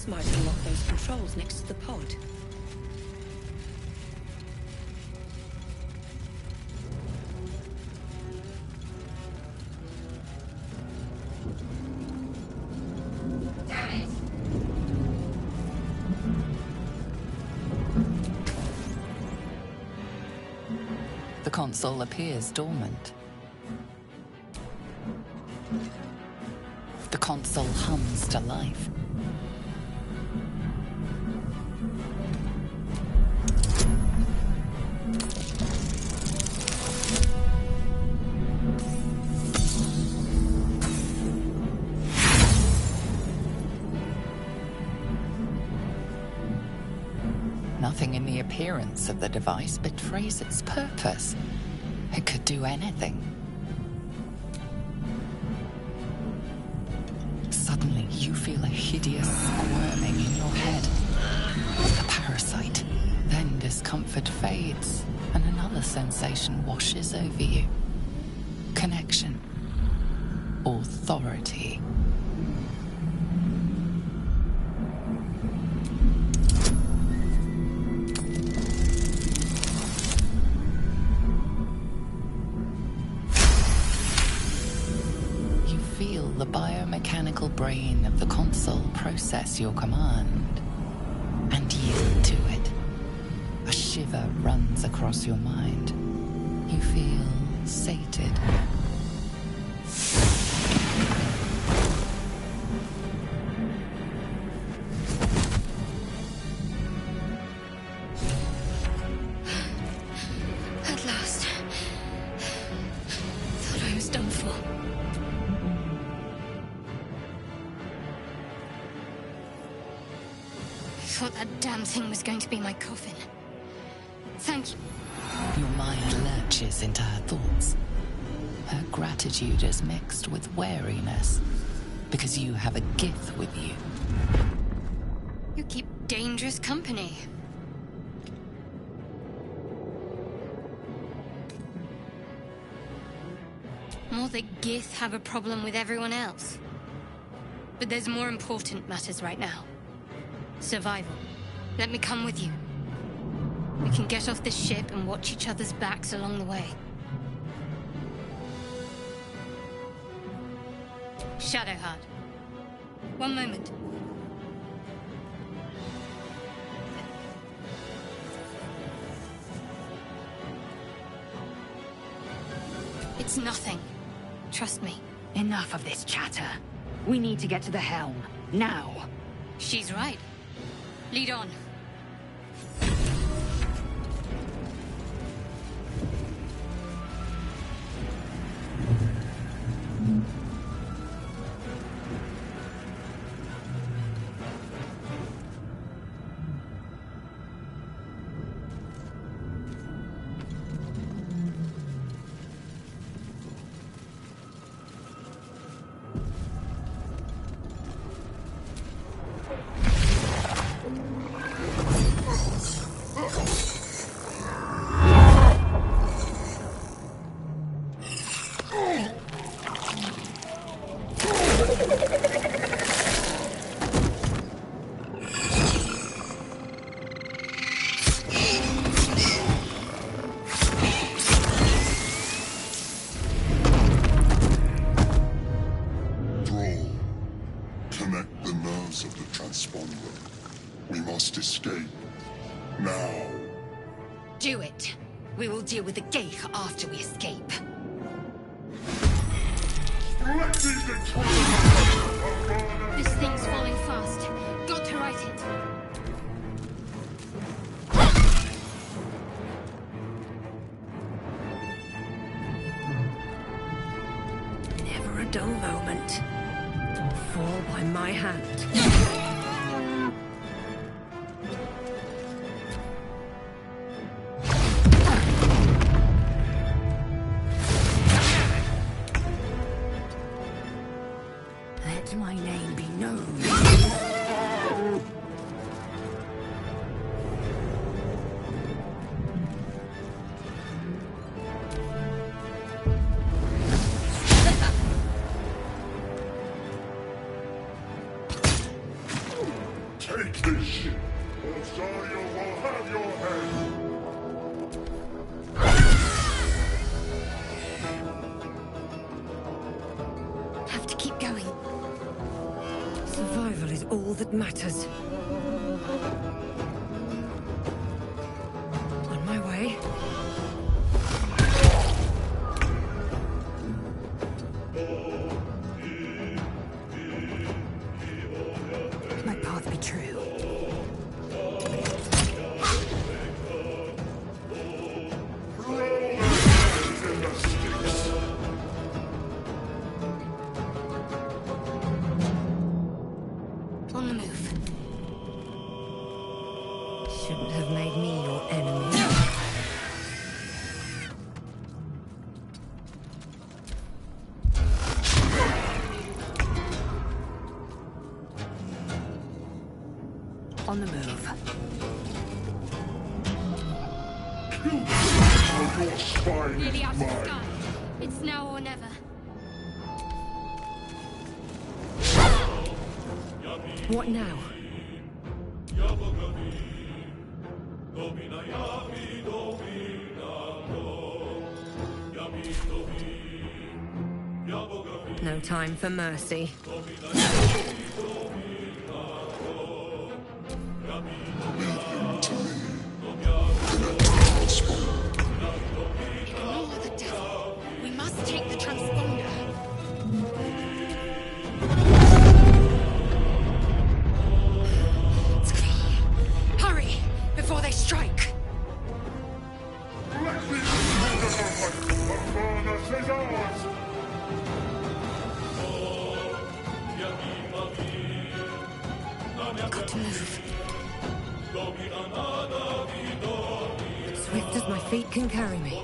This might unlock those controls next to the pod. The console appears dormant. The console hums to life. Nothing in the appearance of the device betrays its purpose. It could do anything. Suddenly, you feel a hideous squirming in your head. The parasite. Then discomfort fades, and another sensation washes over you. Connection. Authority. The biomechanical brain of the console process your command and yield to it. A shiver runs across your mind. You feel sated. At last. Thought I was done for. I thought that damn thing was going to be my coffin. Thank you. Your mind lurches into her thoughts. Her gratitude is mixed with wariness, because you have a Gith with you. You keep dangerous company. More that Gith have a problem with everyone else. But there's more important matters right now. Survival. Let me come with you. We can get off this ship and watch each other's backs along the way. Shadowheart. One moment. It's nothing. Trust me. Enough of this chatter. We need to get to the helm. Now. She's right. Lead on. Do it. We will deal with the Ghaik after we escape. This thing's falling fast. Got to right it. Never a dull moment. Or fall by my hand. My name be known. Take this shit, or Zarya will have your head! Have to keep going. Survival is all that matters. On my way. My path be true. On the move. Shouldn't have made me your enemy. On the move. Your spine Nearly is out of the mine! sky. It's now or never. What now? No time for mercy. Ignore the devil. We must take the transponder. Hurry, before they strike. Let me Avernus is ours! Got to move. Swift as my feet can carry me.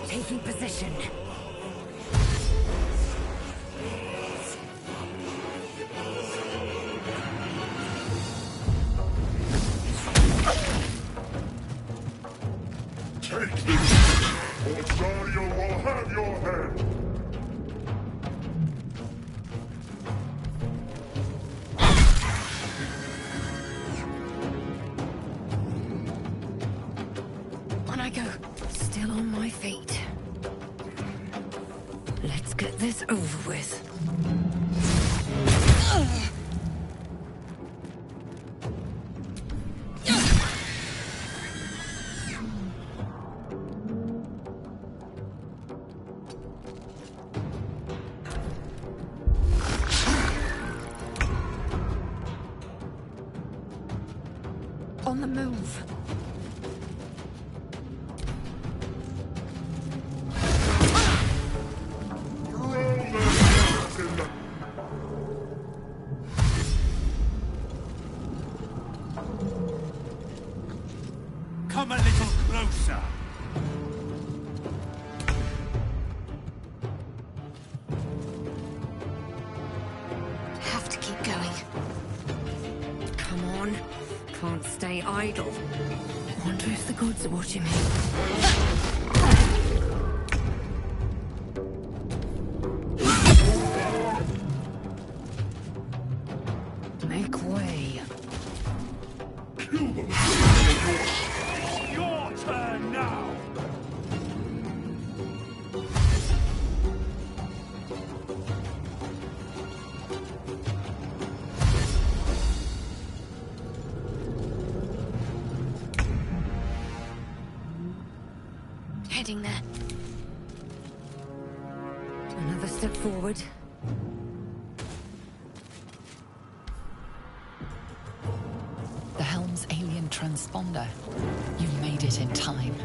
Taking position. Take this, or Zarya will have your head! On I go. Still on my feet. Let's get this over with. On the move. Come a little closer. Have to keep going. Come on. Can't stay idle. Wonder if the gods are watching me. Make way. Your turn now. Heading there. Another step forward. The Helm's alien transponder. You made it in time.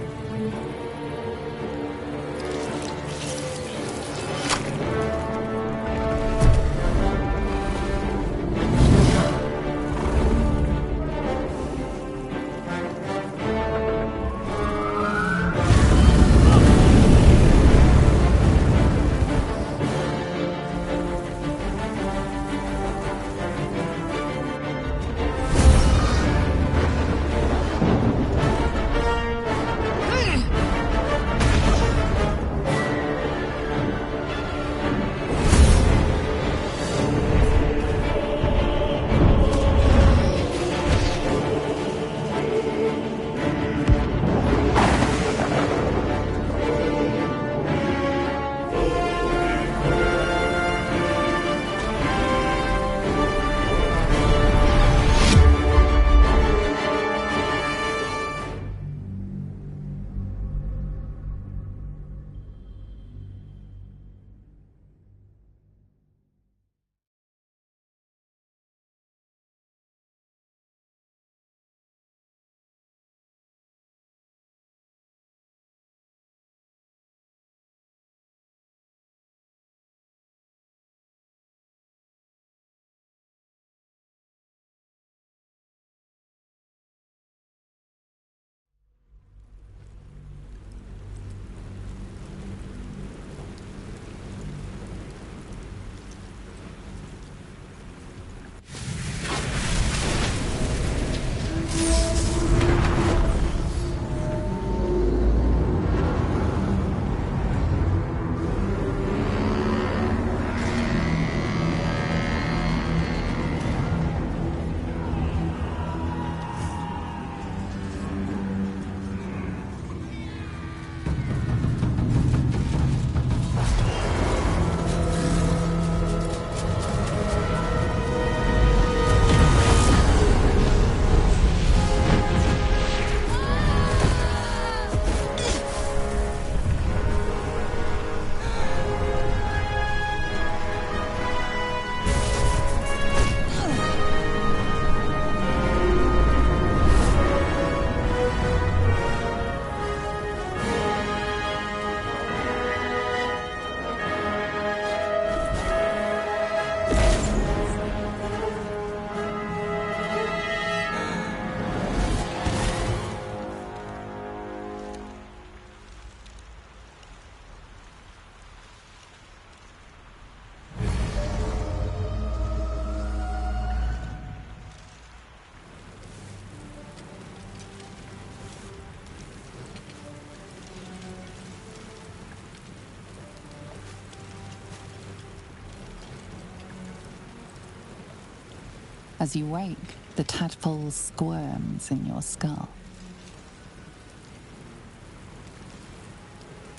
As you wake, the tadpole squirms in your skull.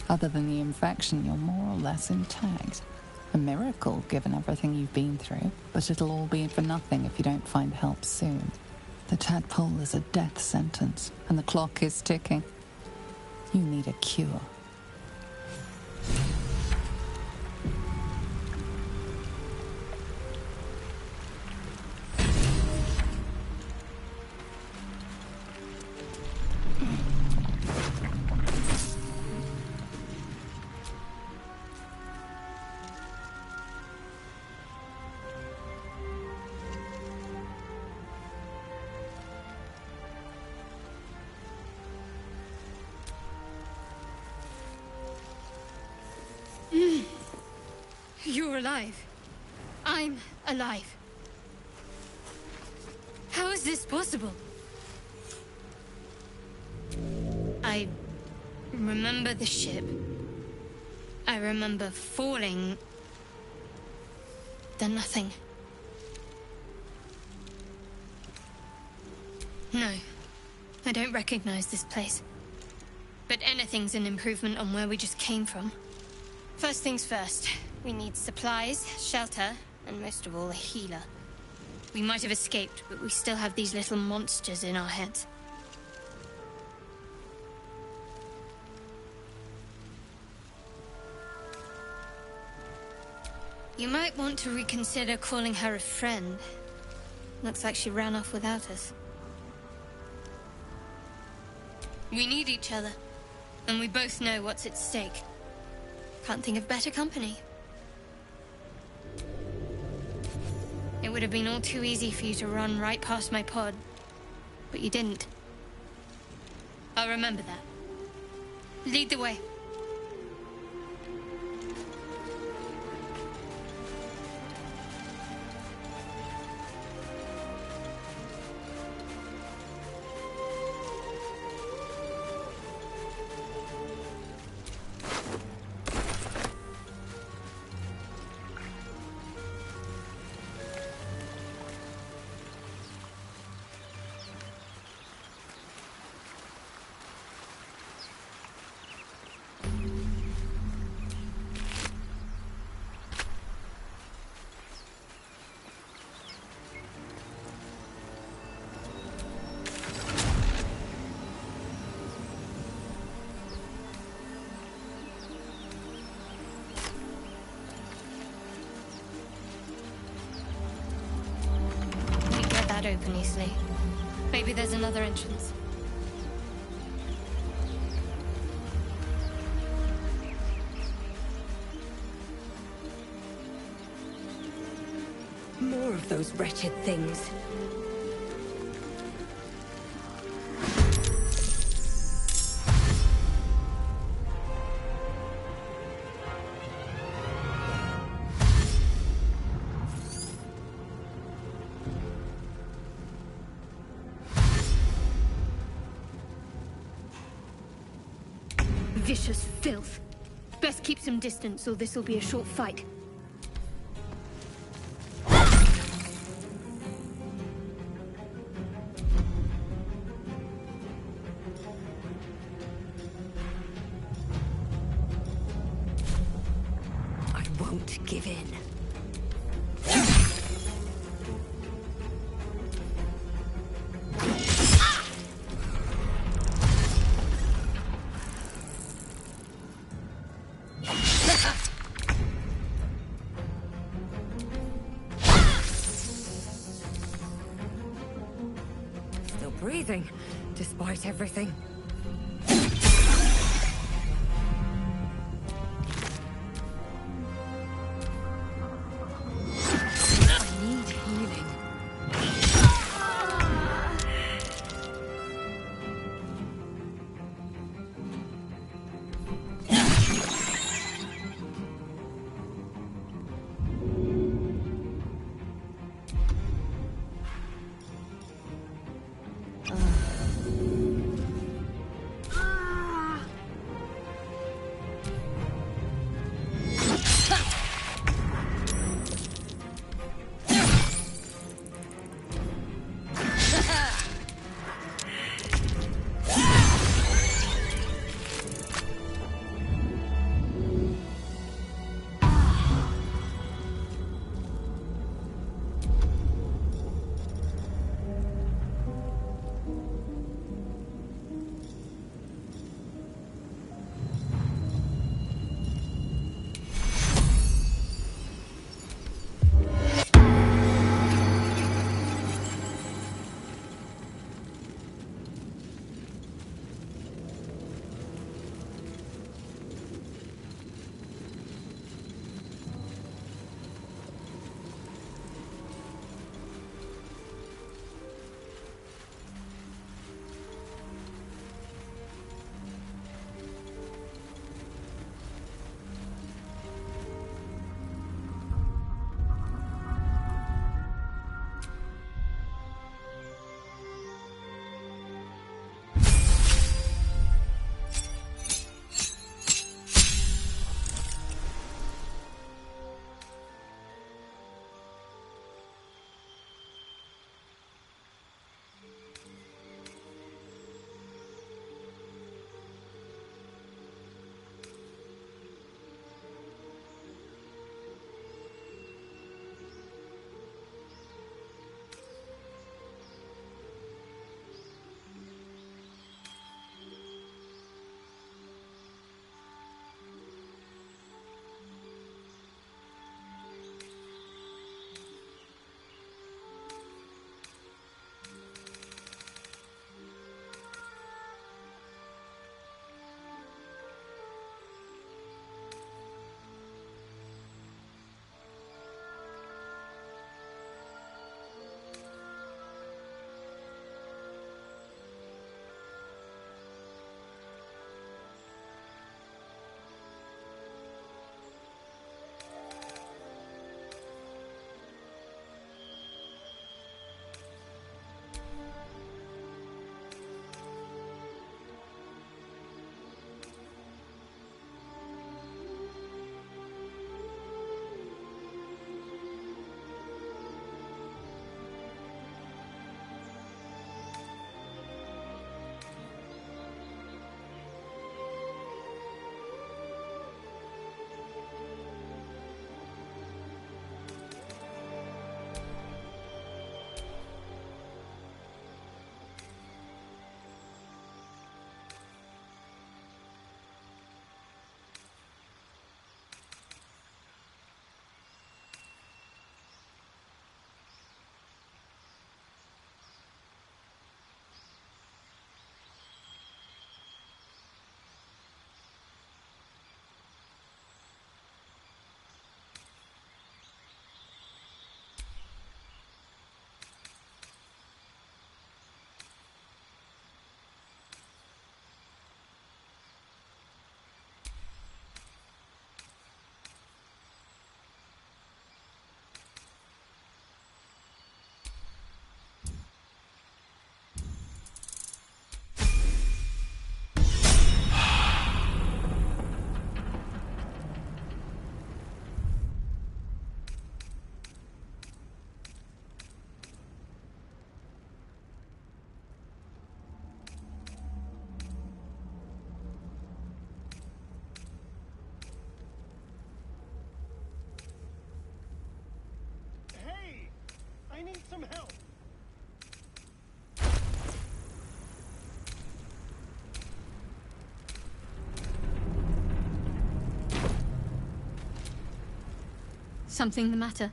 Other than the infection, you're more or less intact. A miracle, given everything you've been through, but it'll all be for nothing if you don't find help soon. The tadpole is a death sentence, and the clock is ticking. You need a cure. You're alive. I'm alive. How is this possible? I remember the ship. I remember falling. Then nothing. No, I don't recognize this place. But anything's an improvement on where we just came from. First things first, we need supplies, shelter, and most of all, a healer. We might have escaped, but we still have these little monsters in our heads. You might want to reconsider calling her a friend. Looks like she ran off without us. We need each other, and we both know what's at stake. Can't think of better company. It would have been all too easy for you to run right past my pod, but you didn't. I'll remember that. Lead the way. Open easily. Maybe there's another entrance. More of those wretched things. Vicious filth. Best keep some distance, or this'll be a short fight. I won't give in. Still breathing, despite everything. I need healing. Something the matter?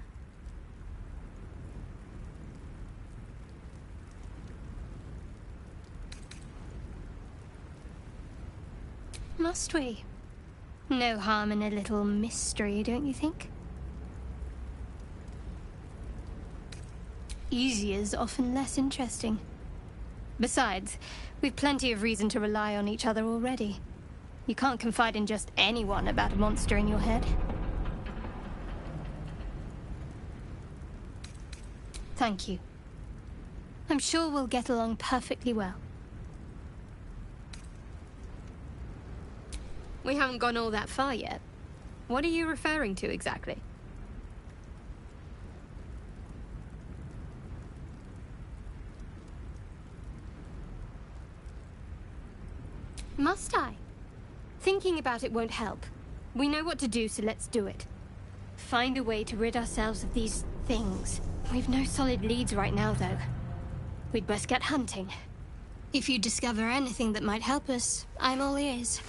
Must we? No harm in a little mystery, don't you think? Easier's often less interesting. Besides, we've plenty of reason to rely on each other already. You can't confide in just anyone about a monster in your head. Thank you. I'm sure we'll get along perfectly well. We haven't gone all that far yet. What are you referring to exactly? Must I? Thinking about it won't help. We know what to do, so let's do it. Find a way to rid ourselves of these things. We've no solid leads right now, though. We'd best get hunting. If you discover anything that might help us, I'm all ears.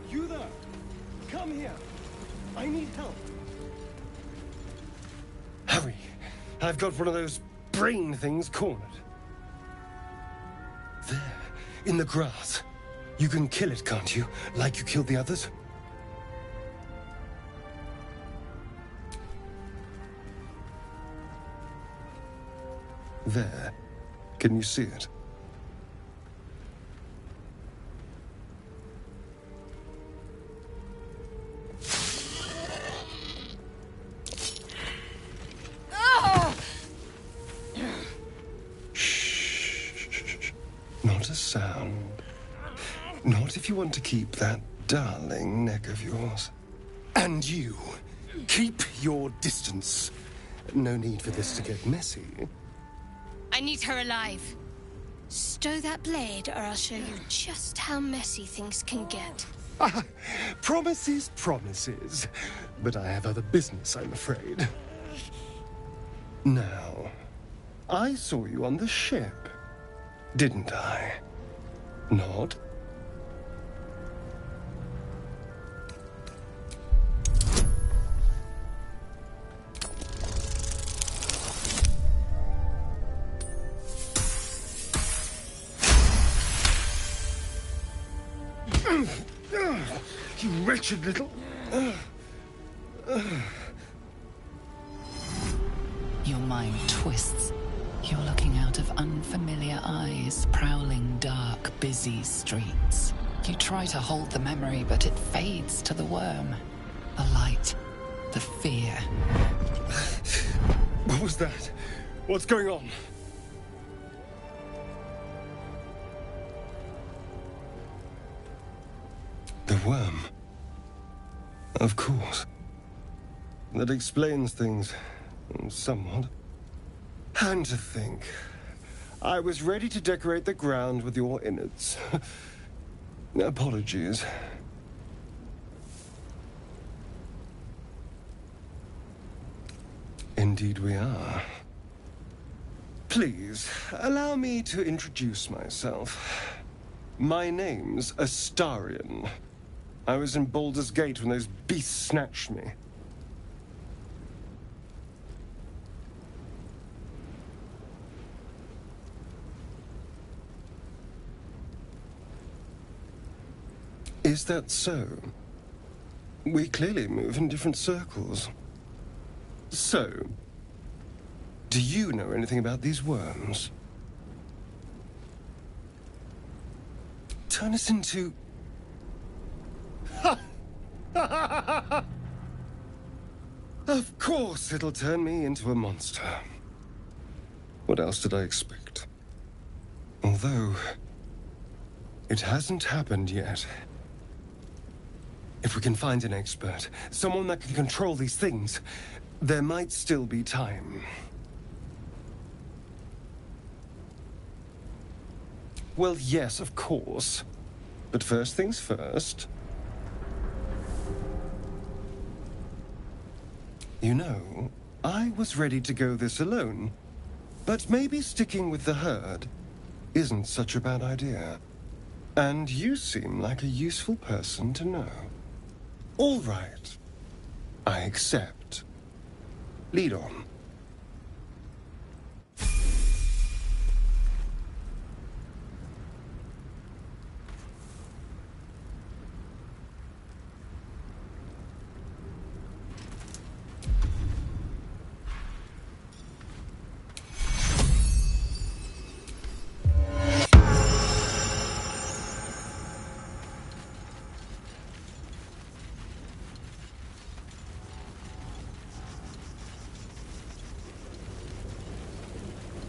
You there! Come here! I need help! Hurry! I've got one of those brain things cornered. There, in the grass. You can kill it, can't you? Like you killed the others? There. Can you see it? Not a sound. Not if you want to keep that darling neck of yours. And you, keep your distance. No need for this to get messy. I need her alive. Stow that blade, or I'll show you just how messy things can get. Promises, promises. But I have other business, I'm afraid. Now, I saw you on the ship, didn't I? Nod? You wretched little... Your mind twists. You're looking out of unfamiliar eyes, prowling dark, busy streets. You try to hold the memory, but it fades to the worm. The light. The fear. What was that? What's going on? The worm. Of course. That explains things. Somewhat. And to think, I was ready to decorate the ground with your innards. Apologies. Indeed we are. Please, allow me to introduce myself. My name's Astarion. I was in Baldur's Gate when those beasts snatched me. Is that so? We clearly move in different circles. So, do you know anything about these worms? Turn us into... Of course it'll turn me into a monster. What else did I expect? Although, it hasn't happened yet. If we can find an expert, someone that can control these things, there might still be time. Well, yes, of course. But first things first. You know, I was ready to go this alone. But maybe sticking with the herd isn't such a bad idea. And you seem like a useful person to know. All right. I accept. Lead on.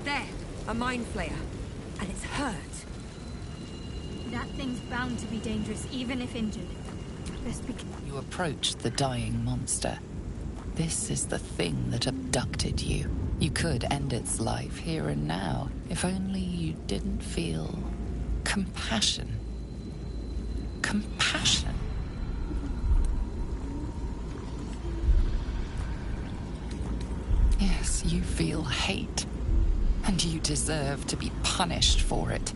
There, a mind flayer. And it's hurt. That thing's bound to be dangerous, even if injured. Let's begin. You approach the dying monster. This is the thing that abducted you. You could end its life here and now, if only you didn't feel compassion. Compassion. Yes, you feel hate. And you deserve to be punished for it.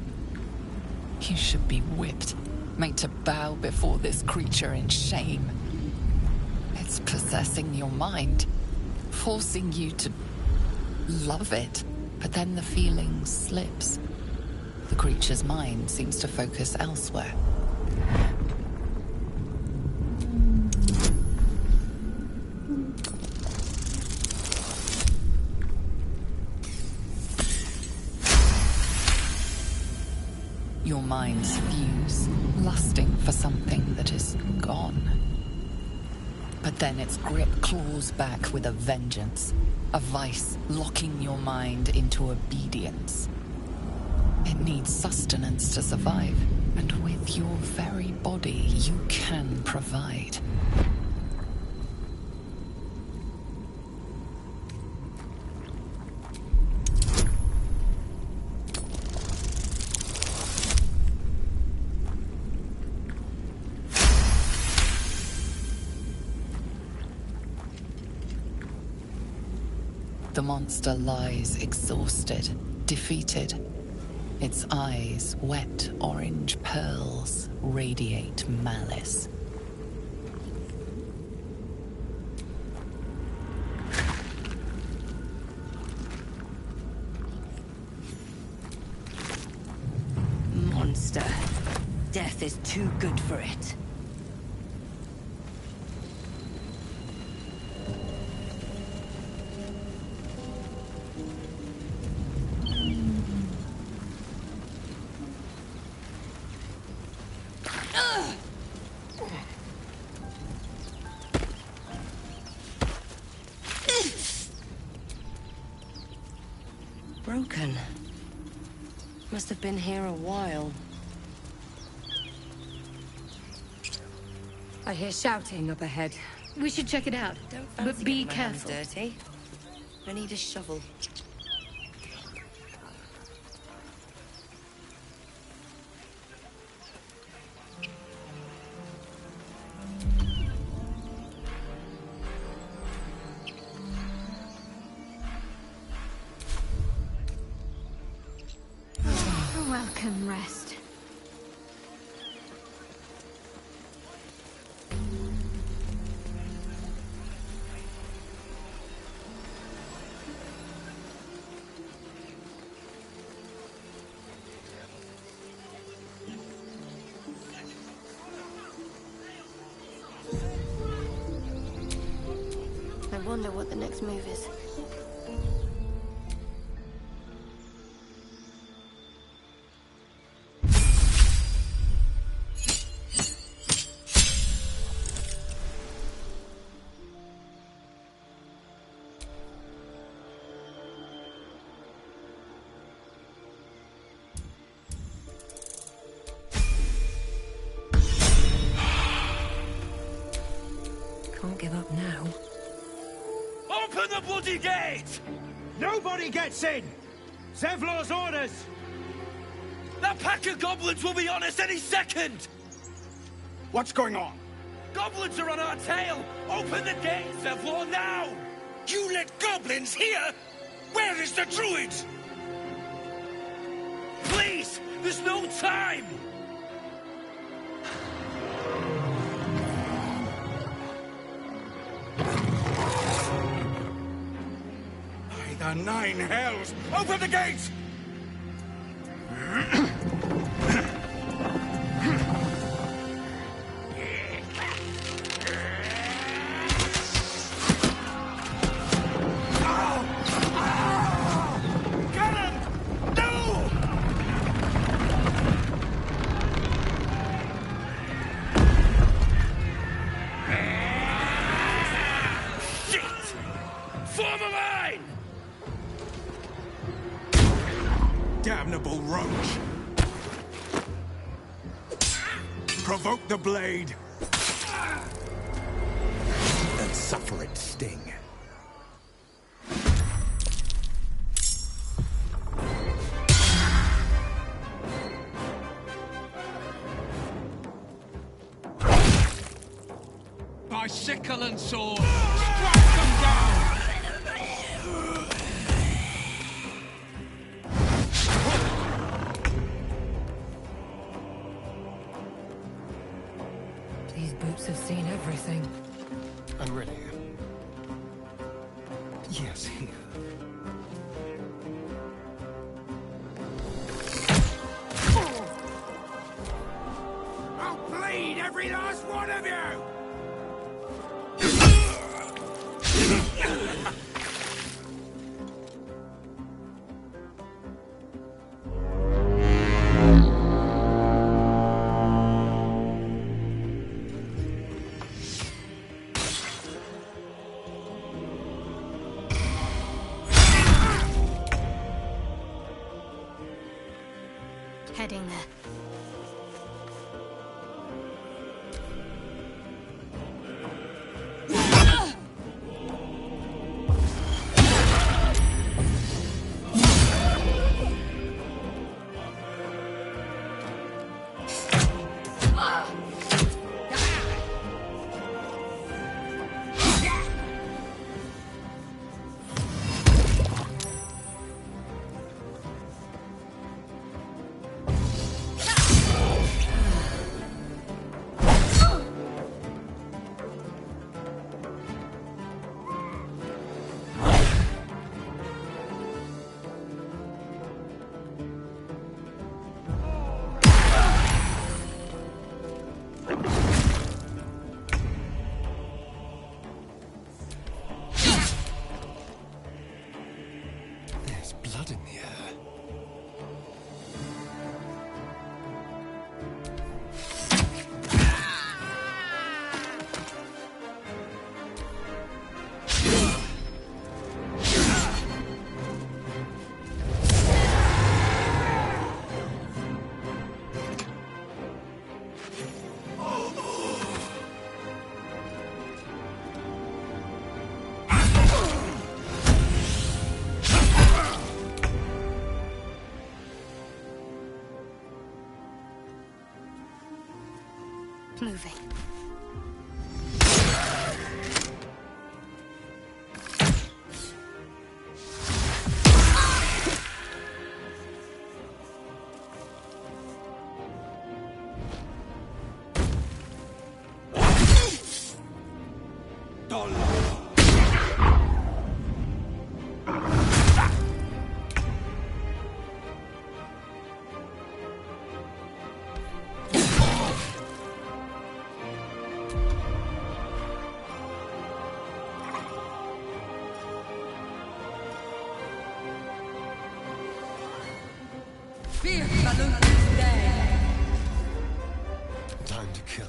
You should be whipped, made to bow before this creature in shame. It's possessing your mind, forcing you to love it. But then the feeling slips. The creature's mind seems to focus elsewhere. Your minds fuse, lusting for something that is gone. But then its grip claws back with a vengeance, a vice locking your mind into obedience. It needs sustenance to survive, and with your very body, you can provide. The monster lies exhausted, defeated. Its eyes, wet orange pearls, radiate malice. Monster. Death is too good for it. Broken. Must have been here a while. I hear shouting up ahead. We should check it out. Don't But fancy be getting my hands careful. dirty. I need a shovel. Welcome, rest. I wonder what the next move is. Can't give up now. Open the bloody gate! Nobody gets in! Zevlor's orders! That pack of goblins will be on us any second! What's going on? Goblins are on our tail! Open the gate, Zevlor, now! You let goblins here? Where is the druid? Please! There's no time! By the 9 hells! Open the gate! Damnable roach! Provoke the blade! And suffer its sting. By sickle and sword! Strike them down! These boots have seen everything. I'm ready. Yes, here. I'll bleed every last one of you! Heading there. There's blood in the air. Moving. Time to kill.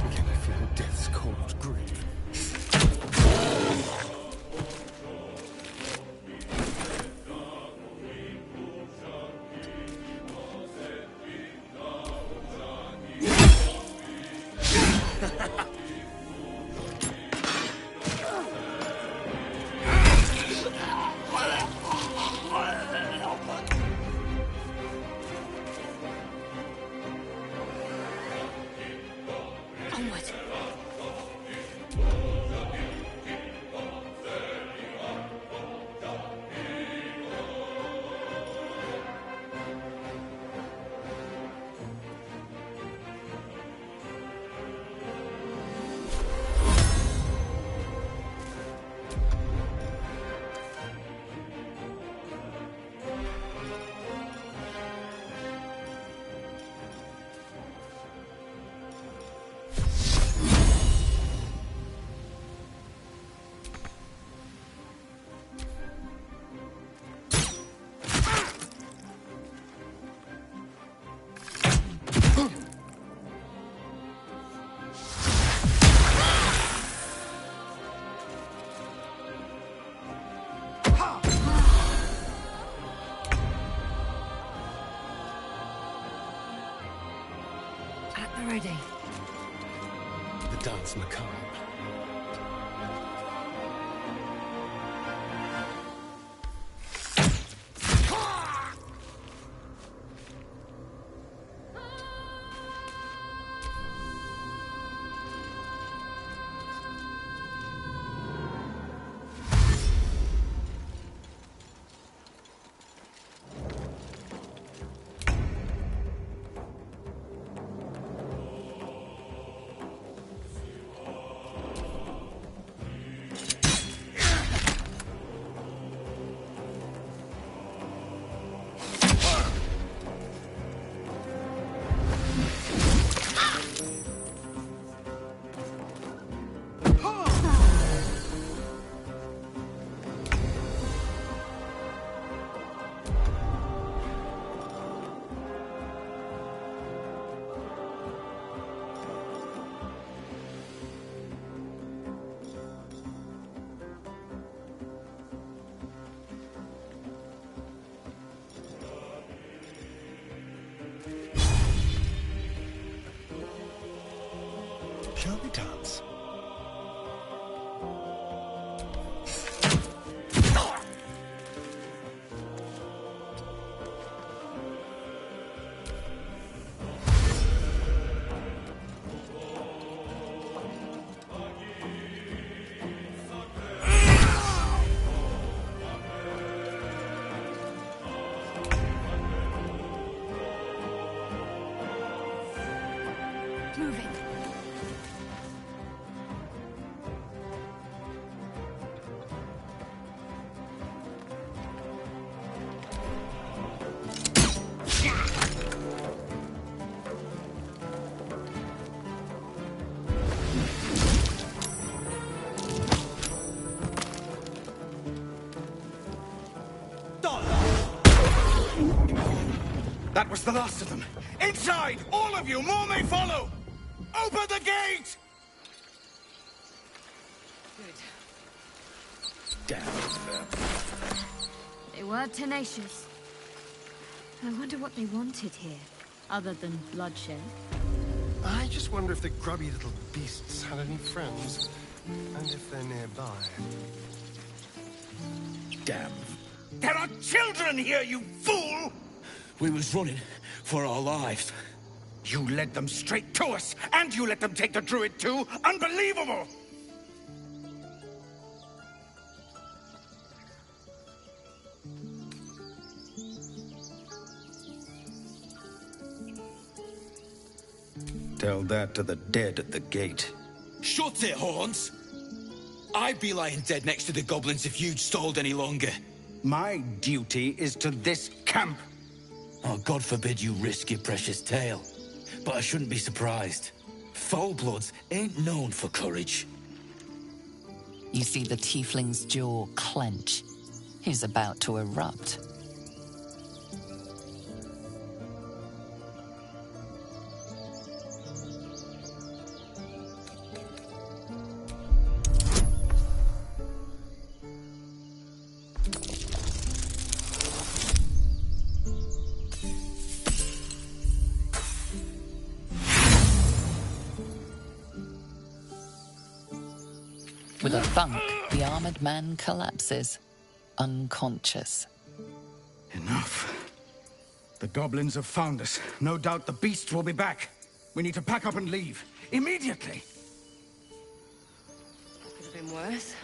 Again, I feel death's cold grip. Onward. At the ready. The dance macabre. Shall we dance? Moving. That was the last of them. Inside! All of you! More may follow! Open the gate! Damn them. They were tenacious. I wonder what they wanted here, other than bloodshed. I just wonder if the grubby little beasts had any friends, and if they're nearby. Damn. There are children here, you fool! We was running for our lives. You led them straight to us, and you let them take the druid too? Unbelievable! Tell that to the dead at the gate. Shut it, Horns! I'd be lying dead next to the goblins if you'd stalled any longer. My duty is to this camp. Oh, God forbid you risk your precious tail. But I shouldn't be surprised. Foulbloods ain't known for courage. You see the tiefling's jaw clench. He's about to erupt. With a thunk, the armored man collapses, unconscious. Enough. The goblins have found us. No doubt the beasts will be back. We need to pack up and leave. Immediately! Could have been worse.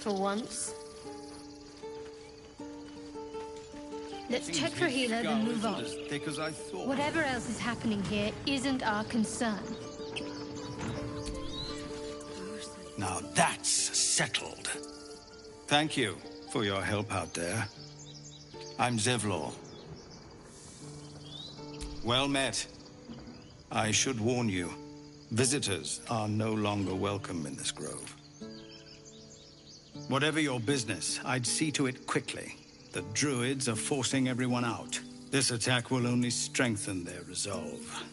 For once. Let's check for Healer, then move on. As thick as I thought. Whatever else is happening here isn't our concern. Now that's settled. Thank you for your help out there. I'm Zevlor. Well met. I should warn you, visitors are no longer welcome in this grove. Whatever your business, I'd see to it quickly. The druids are forcing everyone out. This attack will only strengthen their resolve.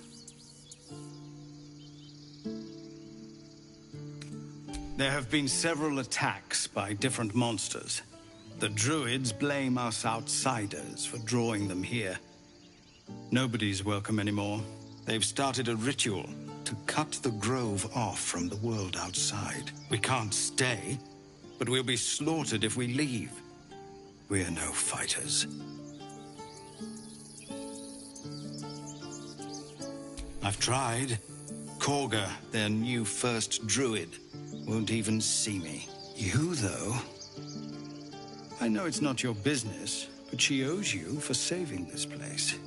There have been several attacks by different monsters. The druids blame us outsiders for drawing them here. Nobody's welcome anymore. They've started a ritual to cut the grove off from the world outside. We can't stay, but we'll be slaughtered if we leave. We're no fighters. I've tried. Korga, their new first druid, won't even see me. You, though? I know it's not your business, but she owes you for saving this place.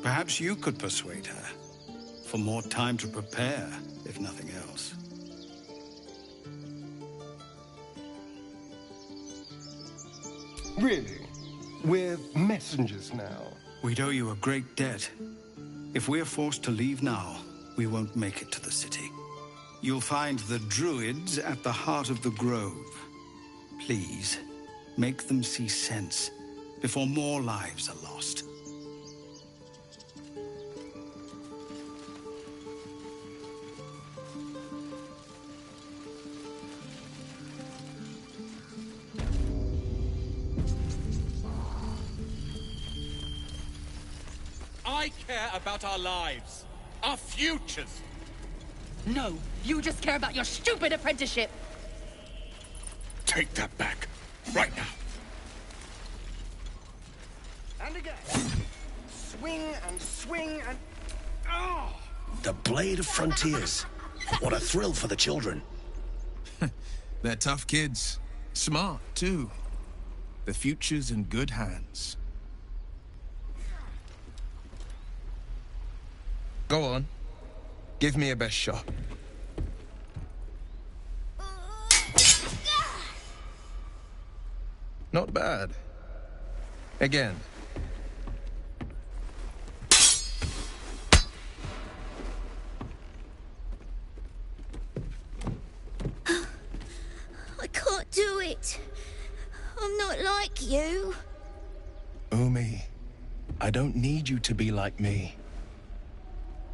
Perhaps you could persuade her. For more time to prepare, if nothing else. Really? We're messengers now. We'd owe you a great debt. If we're forced to leave now, we won't make it to the city. You'll find the druids at the heart of the grove. Please, make them see sense before more lives are lost. I care about our lives, our futures. No, you just care about your stupid apprenticeship. Take that back, right now. And again. Swing and swing and... Oh! The Blade of Frontiers. What a thrill for the children. They're tough kids. Smart, too. The future's in good hands. Go on. Give me a best shot. Not bad. Again. I can't do it. I'm not like you. Umi, I don't need you to be like me.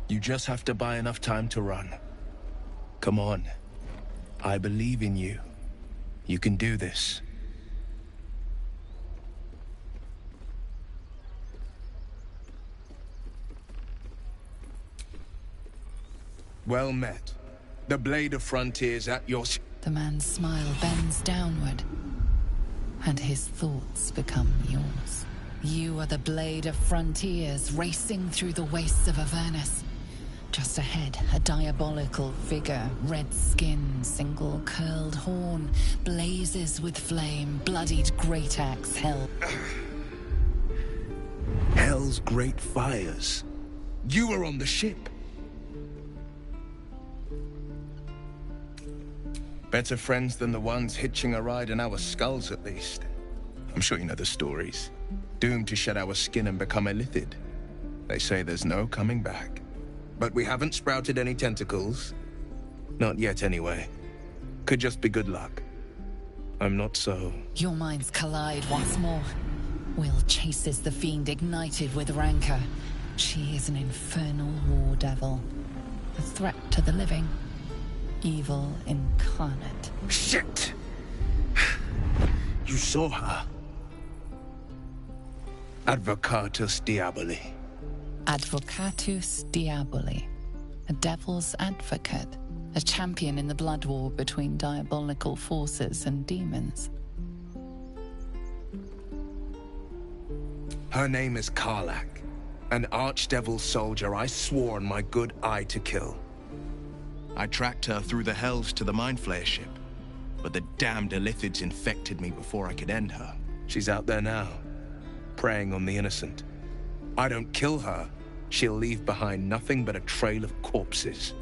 You just have to buy enough time to run. Come on. I believe in you. You can do this. Well met. The Blade of Frontiers at your... The man's smile bends downward, and his thoughts become yours. You are the Blade of Frontiers, racing through the wastes of Avernus. Just ahead, a diabolical figure, red skin, single curled horn, blazes with flame, bloodied great axe held. Hell's great fires. You were on the ship. Better friends than the ones hitching a ride in our skulls, at least. I'm sure you know the stories. Doomed to shed our skin and become illithid. They say there's no coming back. But we haven't sprouted any tentacles. Not yet, anyway. Could just be good luck. I'm not so... Your minds collide once more. Will chases the fiend ignited with rancor. She is an infernal war devil. A threat to the living. Evil incarnate. Shit! You saw her. Advocatus Diaboli. Advocatus Diaboli. A devil's advocate. A champion in the blood war between diabolical forces and demons. Her name is Karlach. An archdevil soldier I swore on my good eye to kill. I tracked her through the hells to the Mind Flayer ship, but the damned Illithids infected me before I could end her. She's out there now, preying on the innocent. I don't kill her, she'll leave behind nothing but a trail of corpses.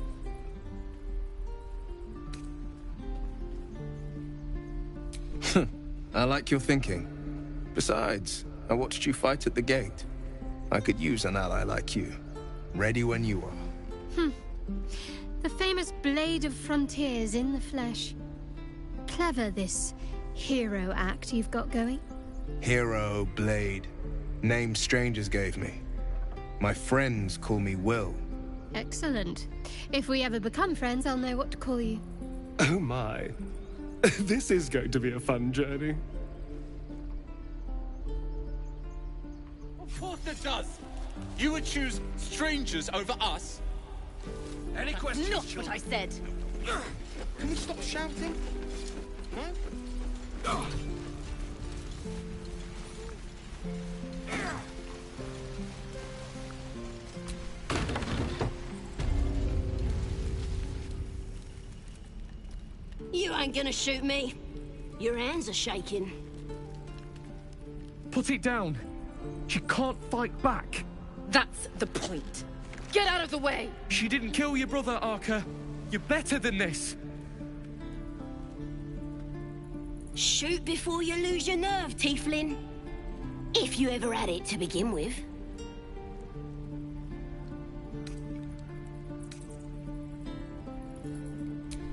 I like your thinking. Besides, I watched you fight at the gate. I could use an ally like you. Ready when you are. The famous Blade of Frontiers in the flesh. Clever, this hero act you've got going. Hero, Blade. Names strangers gave me. My friends call me Will. Excellent. If we ever become friends, I'll know what to call you. Oh my. This is going to be a fun journey. Of course it does! You would choose strangers over us? Any questions? Not what I said. Can we stop shouting? No? You ain't gonna shoot me. Your hands are shaking. Put it down. She can't fight back. That's the point. Get out of the way! She didn't kill your brother, Arca. You're better than this. Shoot before you lose your nerve, Tiefling. If you ever had it to begin with.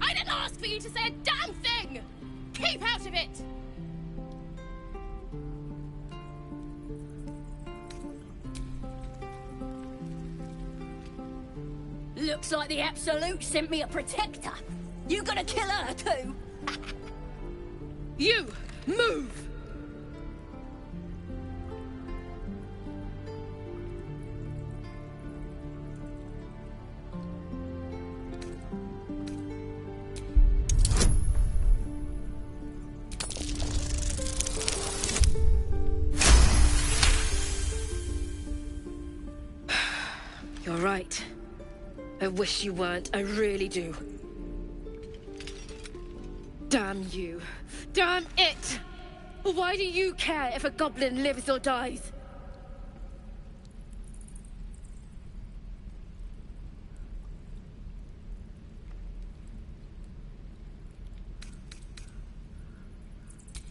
I didn't ask for you to say a damn thing! Keep out of it! Looks like the Absolute sent me a protector. You gonna kill her too? You! Move! You're right. I wish you weren't. I really do. Damn you. Damn it! Why do you care if a goblin lives or dies?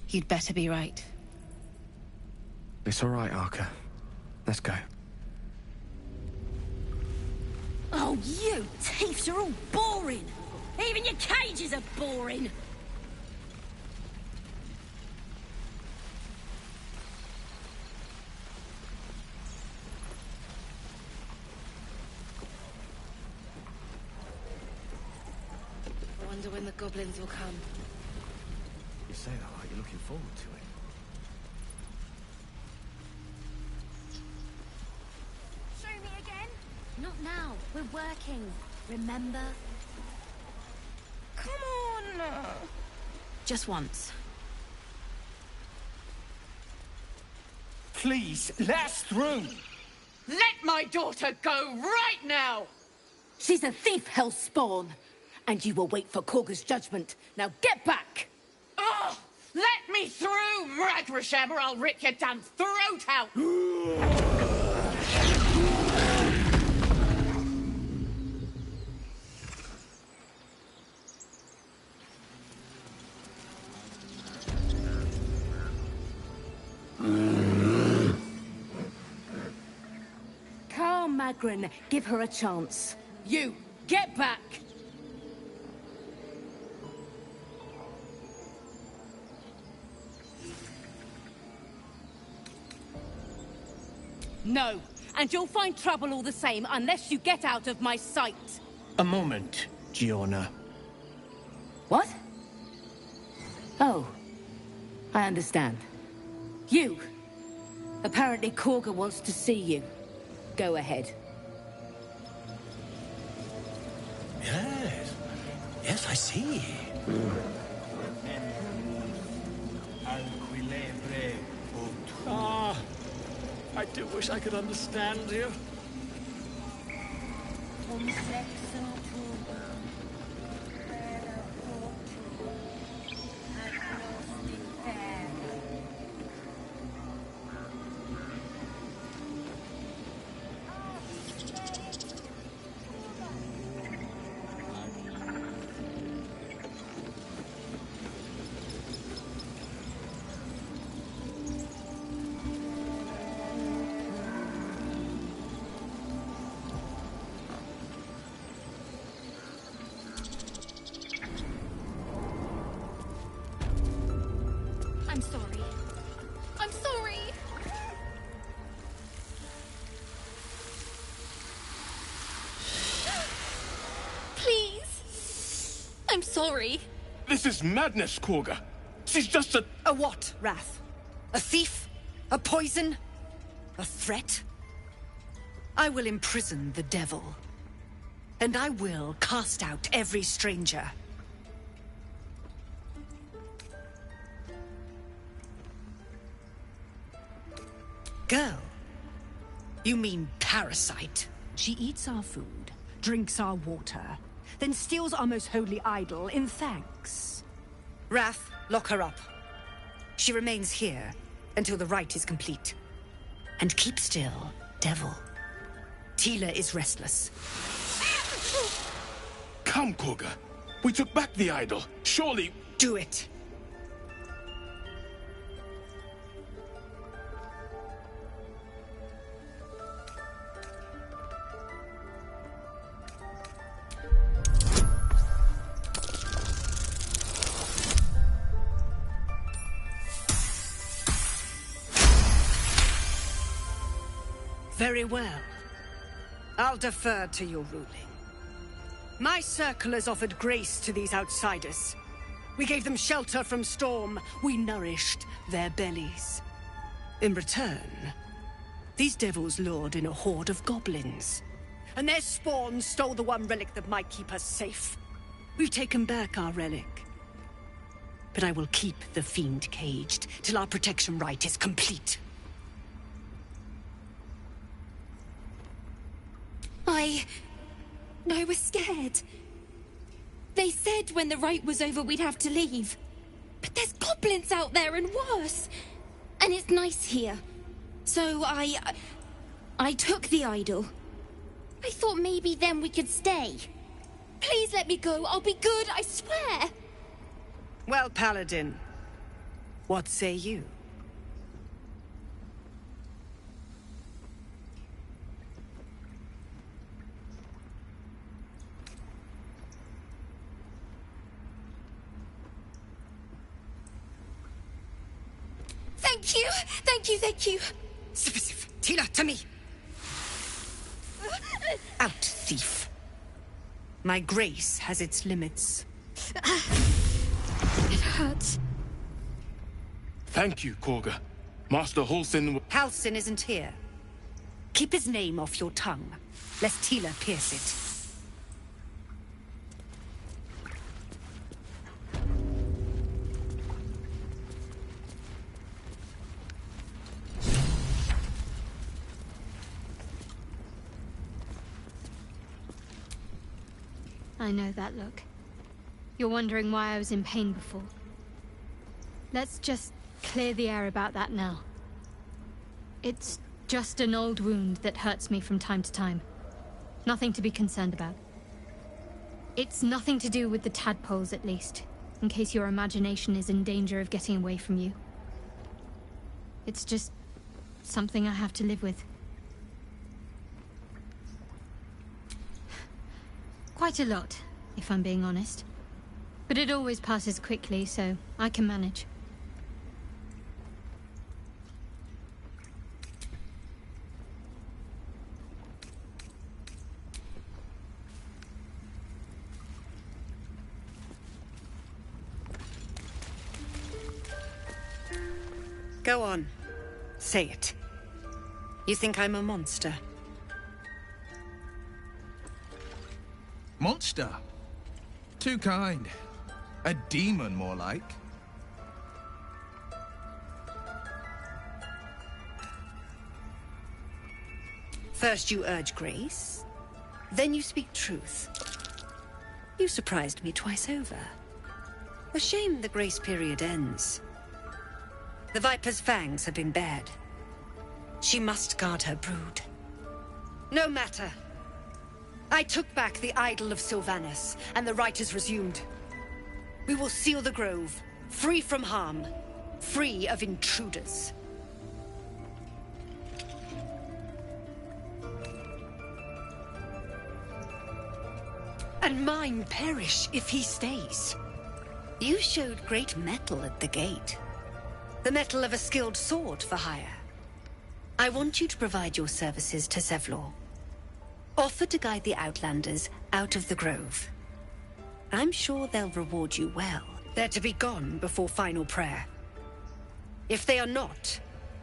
You'd better be right. It's all right, Arca. Let's go. Oh, you thieves are all boring. Even your cages are boring. I wonder when the goblins will come. You say that like you're looking forward to it. Show me again? Not now. We're working. Remember? Come on! Just once. Please, let us through! Let my daughter go right now! She's a thief, Hellspawn. And you will wait for Korga's judgment. Now get back! Oh! Let me through, Ragrasham, or I'll rip your damn throat out! Agron. Give her a chance. You, get back! No, and you'll find trouble all the same unless you get out of my sight. A moment, Giona. What? Oh, I understand. You! Apparently Korga wants to see you. Go ahead. Yes. Yes, I see. Ah, I do wish I could understand you. I'm sorry. I'm sorry! Please! I'm sorry. This is madness, Korga. She's just a... A what, Wrath? A thief? A poison? A threat? I will imprison the devil. And I will cast out every stranger. Girl, you mean parasite? She eats our food, drinks our water, then steals our most holy idol in thanks. Wrath, lock her up. She remains here until the rite is complete. And keep still, devil. Tila is restless. Come, Korga. We took back the idol. Surely... Do it. Very well. I'll defer to your ruling. My circle has offered grace to these outsiders. We gave them shelter from storm. We nourished their bellies. In return, these devils lured in a horde of goblins. And their spawn stole the one relic that might keep us safe. We've taken back our relic. But I will keep the fiend caged till our protection rite is complete. I was scared. They said when the rite was over we'd have to leave. But there's goblins out there and worse. And it's nice here. So I took the idol. I thought maybe then we could stay. Please let me go. I'll be good, I swear. Well, Paladin, what say you? Thank you! Thank you, thank you! Tila, to me! Out, thief. My grace has its limits. It hurts. Thank you, Korga. Master Halsin... Halsin isn't here. Keep his name off your tongue, lest Tila pierce it. I know that look. You're wondering why I was in pain before. Let's just clear the air about that now. It's just an old wound that hurts me from time to time. Nothing to be concerned about. It's nothing to do with the tadpoles, at least, in case your imagination is in danger of getting away from you. It's just something I have to live with. Quite a lot, if I'm being honest. But it always passes quickly, so I can manage. Go on. Say it. You think I'm a monster? Monster? Too kind. A demon, more like. First you urge grace, then you speak truth. You surprised me twice over. A shame the grace period ends. The Viper's fangs have been bared. She must guard her brood. No matter. I took back the idol of Sylvanus, and the rite is resumed. We will seal the grove, free from harm, free of intruders. And mine perish if he stays. You showed great mettle at the gate. The mettle of a skilled sword for hire. I want you to provide your services to Zevlor. Offer to guide the Outlanders out of the grove. I'm sure they'll reward you well. They're to be gone before final prayer. If they are not,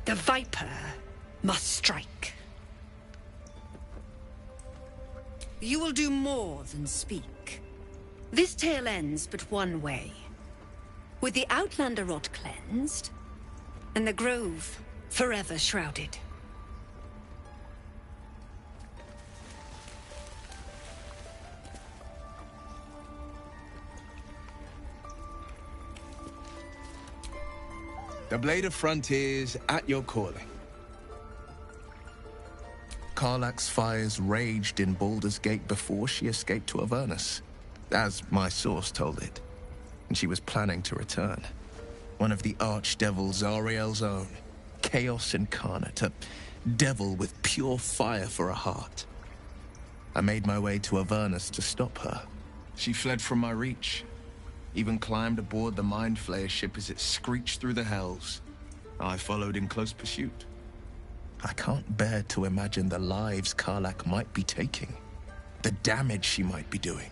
the Viper must strike. You will do more than speak. This tale ends but one way. With the Outlander rot cleansed, and the grove forever shrouded. The Blade of Frontiers at your calling. Karlach's fires raged in Baldur's Gate before she escaped to Avernus, as my source told it, and she was planning to return. One of the archdevil Zariel's own, Chaos Incarnate, a devil with pure fire for a heart. I made my way to Avernus to stop her. She fled from my reach, even climbed aboard the Mind Flayer ship as it screeched through the hells. I followed in close pursuit. I can't bear to imagine the lives Karlach might be taking, the damage she might be doing.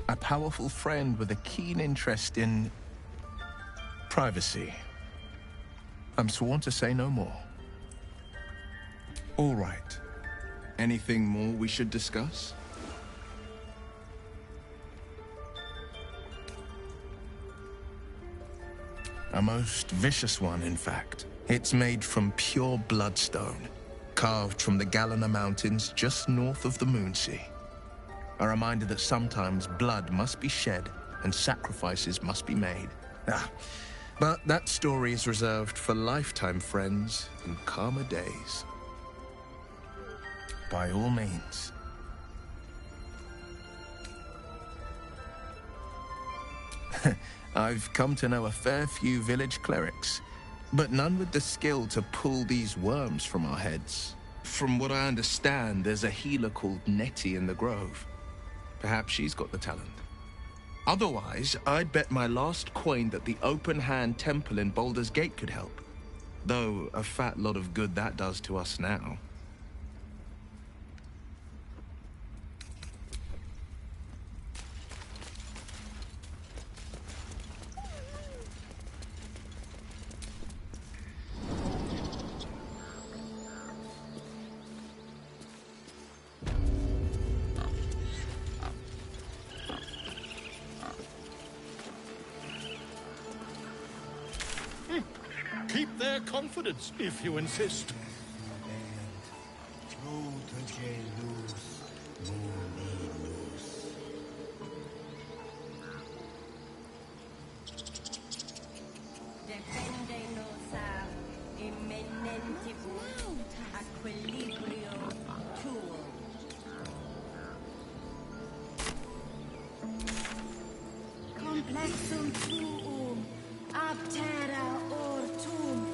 A powerful friend with a keen interest in privacy. I'm sworn to say no more. All right. Anything more we should discuss? A most vicious one, in fact. It's made from pure bloodstone, carved from the Galena Mountains just north of the Moonsea. A reminder that sometimes blood must be shed and sacrifices must be made. But that story is reserved for lifetime friends and calmer days. By all means. I've come to know a fair few village clerics, but none with the skill to pull these worms from our heads. From what I understand, there's a healer called Nettie in the Grove. Perhaps she's got the talent. Otherwise, I'd bet my last coin that the Open Hand Temple in Baldur's Gate could help. Though a fat lot of good that does to us now. Keep their confidence, if you insist. Complexum tuum, aptera ortum,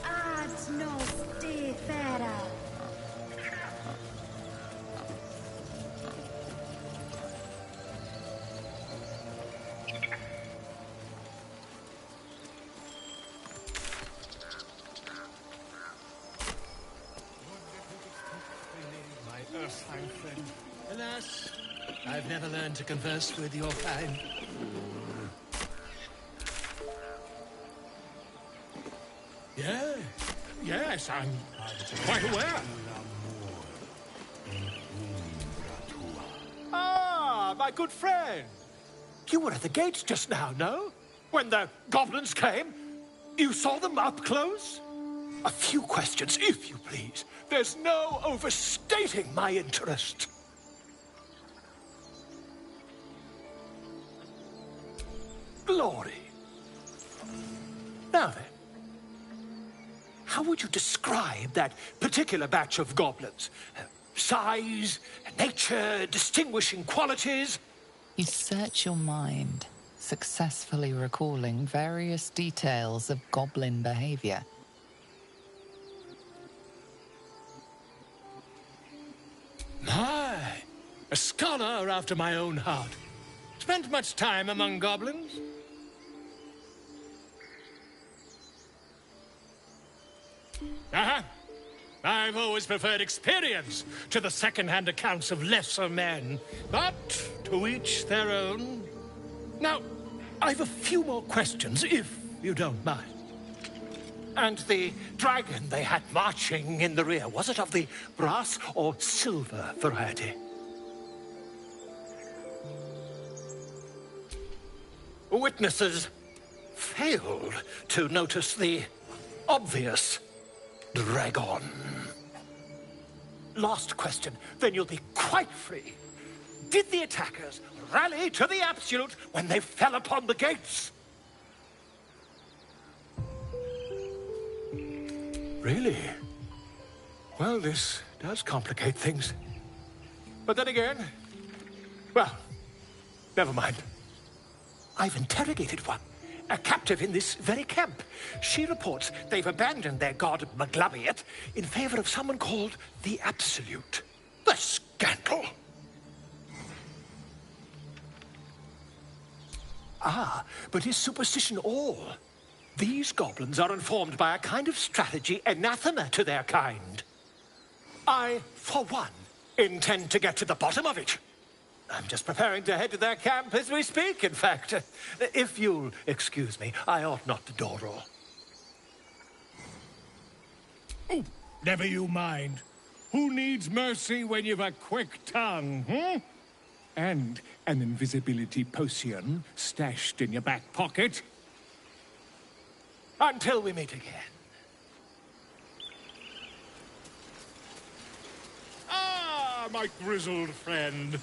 ad nos defera. converse, my friend. Alas, I've never learned to converse with your kind. Yeah, yes, I'm quite aware. Ah, my good friend. You were at the gates just now, no? When the goblins came? You saw them up close? A few questions, if you please. There's no overstating my interest. Glory. Now then, how would you describe that particular batch of goblins? Size, nature, distinguishing qualities? You search your mind, successfully recalling various details of goblin behavior. My, a scholar after my own heart. Spent much time among goblins? I've always preferred experience to the second-hand accounts of lesser men. But to each their own. Now, I've a few more questions, if you don't mind. And the dragon they had marching in the rear, was it of the brass or silver variety? Witnesses failed to notice the obvious dragon. Last question, then you'll be quite free. Did the attackers rally to the Absolute when they fell upon the gates? Really? Well, this does complicate things. But then again, well, never mind. I've interrogated one, a captive in this very camp. She reports they've abandoned their god Maglabiet in favor of someone called the Absolute. The scandal! Ah, but is superstition all? These goblins are informed by a kind of strategy anathema to their kind. I, for one, intend to get to the bottom of it. I'm just preparing to head to their camp as we speak, in fact. If you'll excuse me, I ought not to door roll. Oh, never you mind. Who needs mercy when you've a quick tongue, hmm? And an invisibility potion stashed in your back pocket? Until we meet again. Ah, my grizzled friend.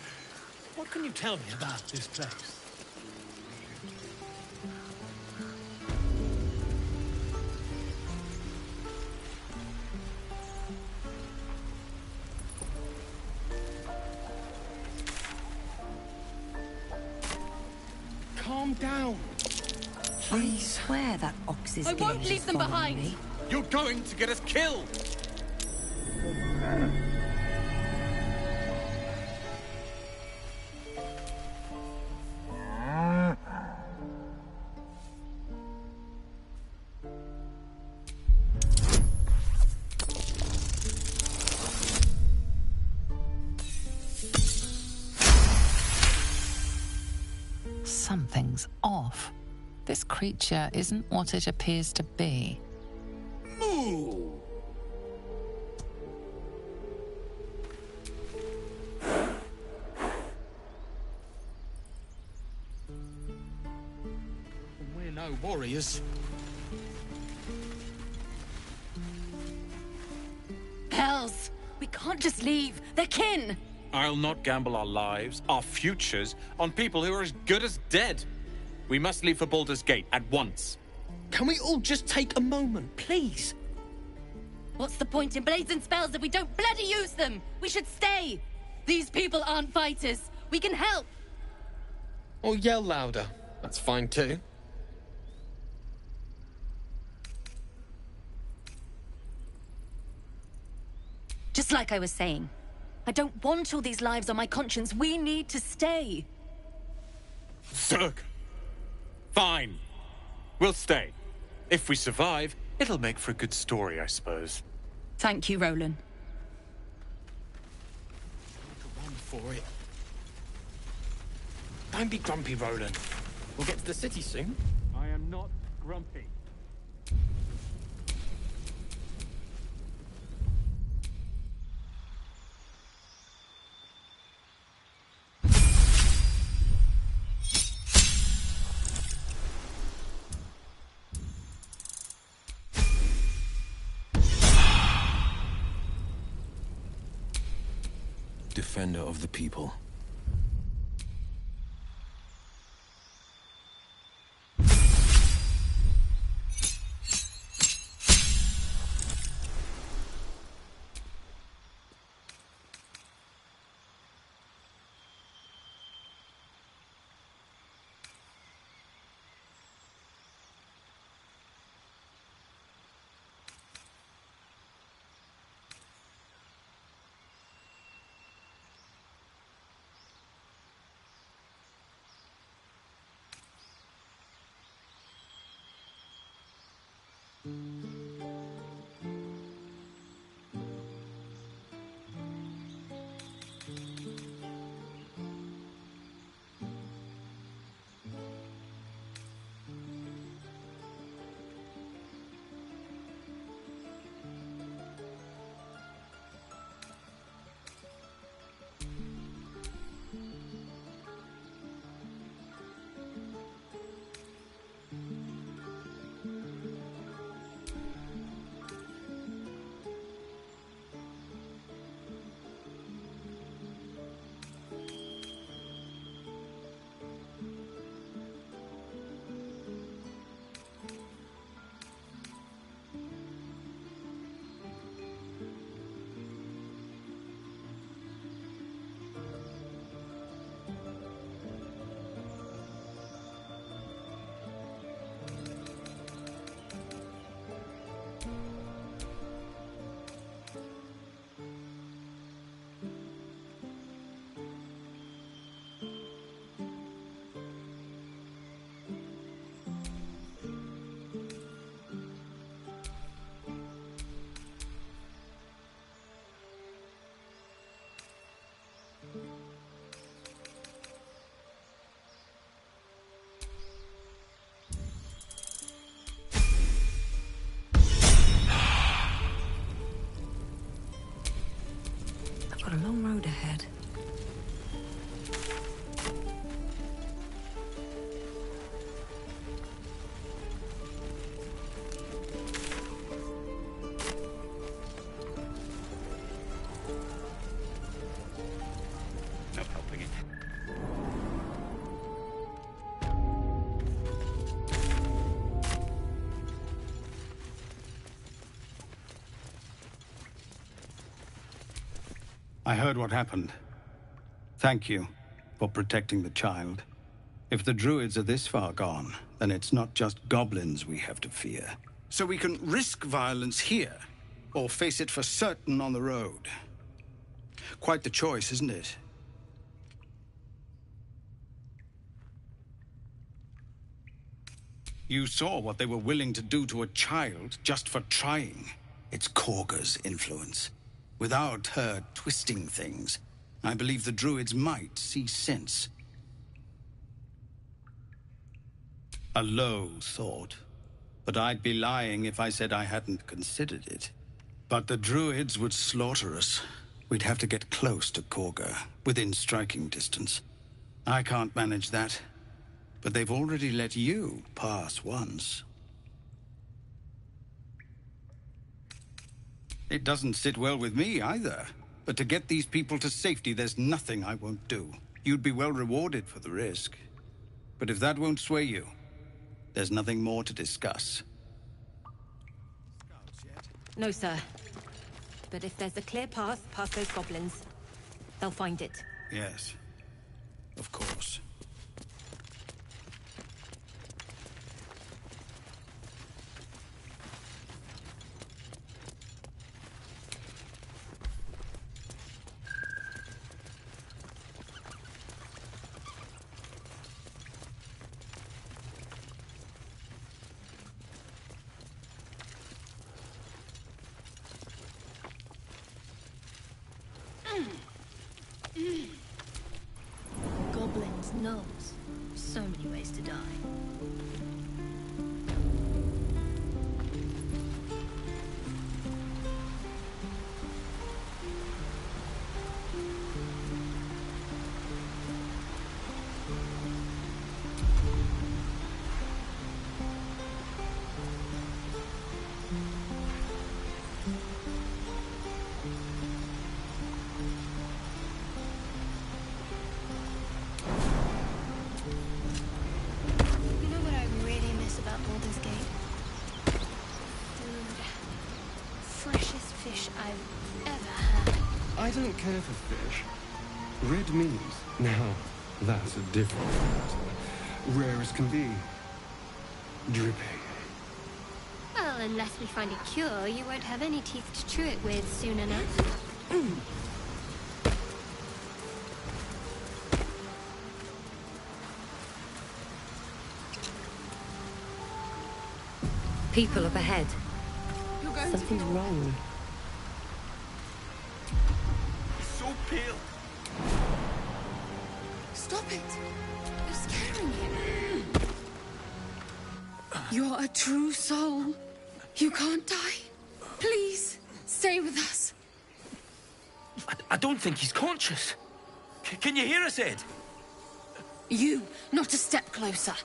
What can you tell me about this place? Calm down. I swear that Ox's I won't leave them behind. Me. You're going to get us killed! Something's off. This creature isn't what it appears to be. Moo! We're no warriors. Hells! We can't just leave. They're kin! I'll not gamble our lives, our futures, on people who are as good as dead. We must leave for Baldur's Gate at once. Can we all just take a moment, please? What's the point in blazing spells if we don't bloody use them? We should stay! These people aren't fighters. We can help! Or yell louder. That's fine too. Just like I was saying, I don't want all these lives on my conscience. We need to stay. Zerg! Fine. We'll stay. If we survive, it'll make for a good story, I suppose. Thank you, Roland. for it. Don't be grumpy, Roland. We'll get to the city soon. I am not grumpy. Defender of the people. Got a long road ahead. No helping it. I heard what happened. Thank you for protecting the child. If the druids are this far gone, then it's not just goblins we have to fear. So we can risk violence here, or face it for certain on the road. Quite the choice, isn't it? You saw what they were willing to do to a child just for trying. It's Kagha's influence. Without her twisting things, I believe the druids might see sense. A low thought, but I'd be lying if I said I hadn't considered it. But the druids would slaughter us. We'd have to get close to Kagha, within striking distance. I can't manage that, but they've already let you pass once. It doesn't sit well with me either. But to get these people to safety, there's nothing I won't do. You'd be well rewarded for the risk. But if that won't sway you, there's nothing more to discuss. No, sir. But if there's a clear path past those goblins, they'll find it. Yes, of course. knows. So many ways to die. I don't care for fish. Red meat, now that's a different matter. Rare as can be. Dripping. Well, unless we find a cure, you won't have any teeth to chew it with soon enough. People up ahead. Something's wrong. So pale. Stop it! You're scaring him. You're a true soul. You can't die. Please, stay with us. I don't think he's conscious. Can you hear us, Ed? You, not a step closer.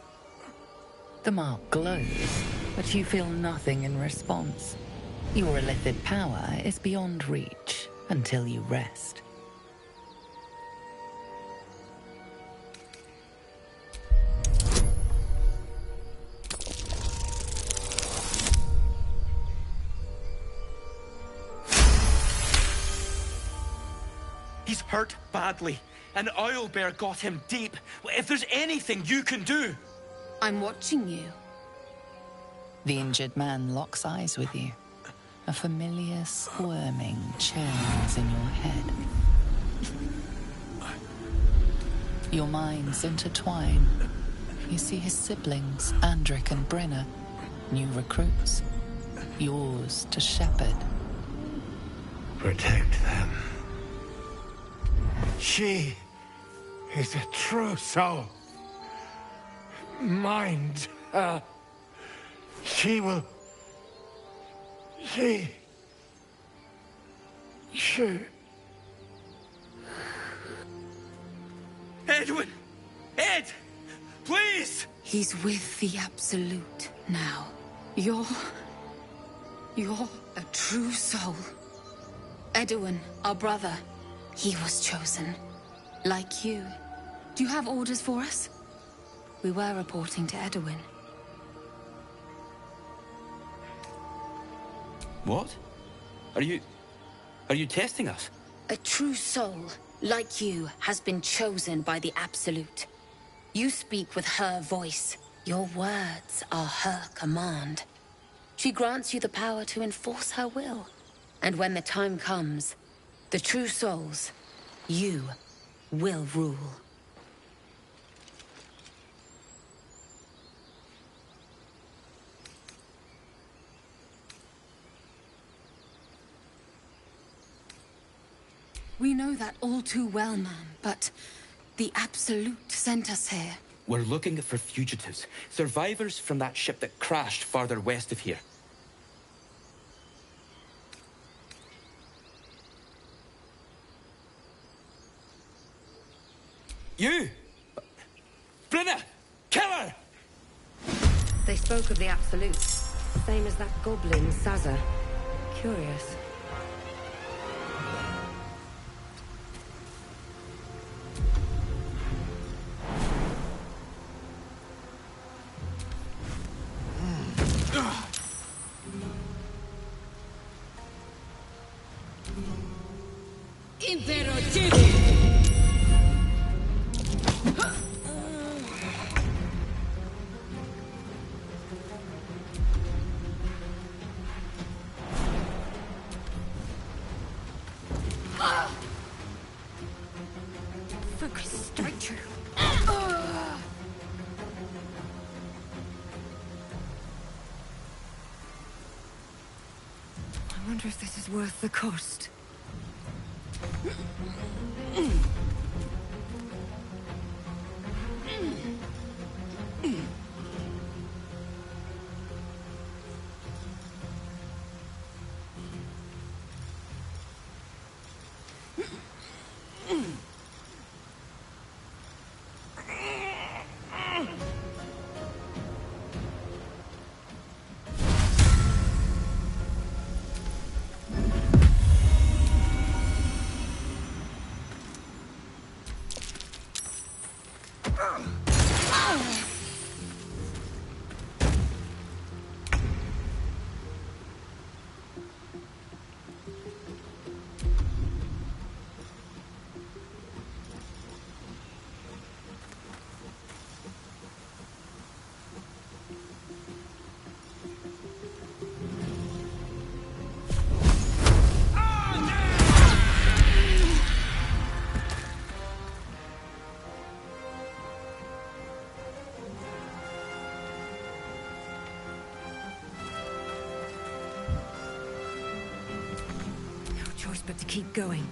The mark glows, but you feel nothing in response. Your illithid power is beyond reach until you rest. He's hurt badly. An owlbear got him deep. If there's anything you can do... I'm watching you. The injured man locks eyes with you. A familiar squirming churns in your head. Your minds intertwine. You see his siblings, Andric and Brenna, new recruits. Yours to shepherd. Protect them. She is a true soul. Mind her. She will... She... Edwin! Ed! Please! He's with the Absolute now. You're a true soul. Edwin, our brother, he was chosen. Like you. Do you have orders for us? We were reporting to Edwin. What? Are you testing us? A true soul, like you, has been chosen by the Absolute. You speak with her voice. Your words are her command. She grants you the power to enforce her will. And when the time comes, the true souls, you, will rule. We know that all too well, ma'am, but the Absolute sent us here. We're looking for fugitives. Survivors from that ship that crashed farther west of here. You! Brenna! Kill her! They spoke of the Absolute. Same as that goblin, Sazza. Curious. Impero Focus, strike true. I wonder if this is worth the cost. But to keep going.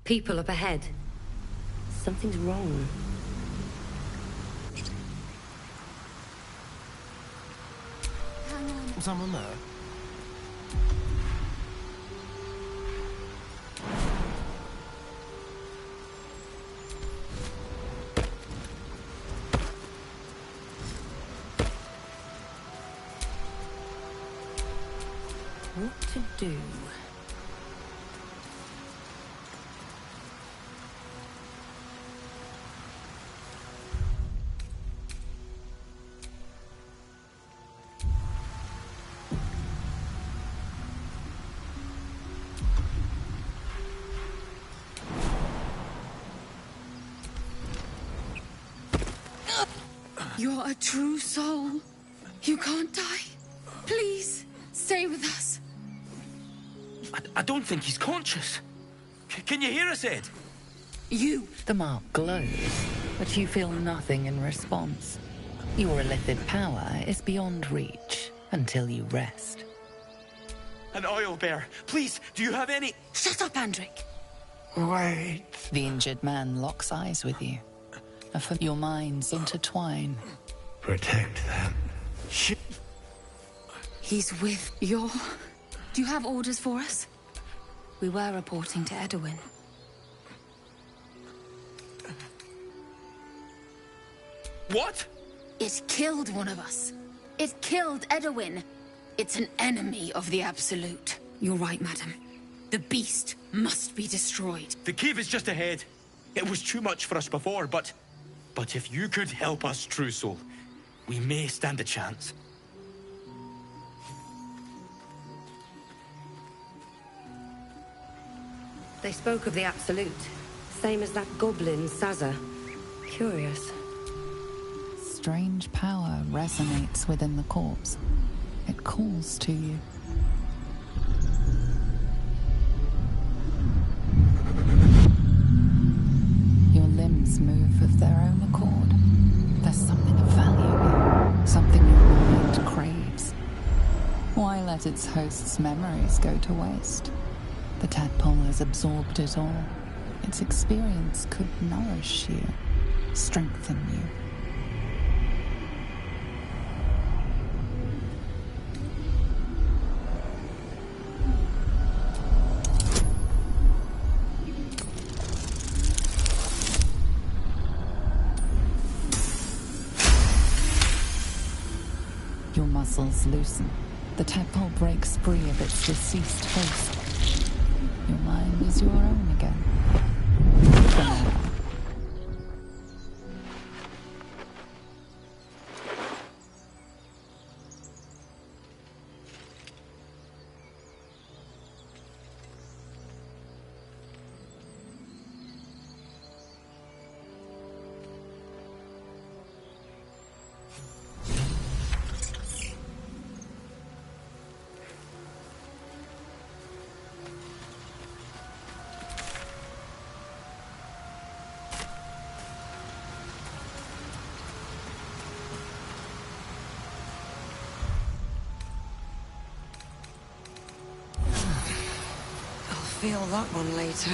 People up ahead. Something's wrong. Hang on. Someone there? What to do? You're a true soul. You can't die. Please, stay with us. I don't think he's conscious. Can you hear us, Ed? You. The mark glows, but you feel nothing in response. Your illithid power is beyond reach until you rest. An oil bear. Please, do you have any... Shut up, Andric. Wait. The injured man locks eyes with you. Your minds intertwine. Protect them. He's with your... Do you have orders for us? We were reporting to Edwin. What? It killed one of us. It killed Edwin. It's an enemy of the Absolute. You're right, madam. The beast must be destroyed. The cave is just ahead. It was too much for us before, but if you could help us, True Soul, we may stand a chance. They spoke of the Absolute. Same as that goblin, Sazza. Curious. Strange power resonates within the corpse. It calls to you. Your limbs move of their own accord. There's something of value here, something your mind craves. Why let its host's memories go to waste? The tadpole has absorbed it all. Its experience could nourish you, strengthen you. Your muscles loosen. The tadpole breaks free of its deceased host. Your mind is your own again. For now. Feel that one later.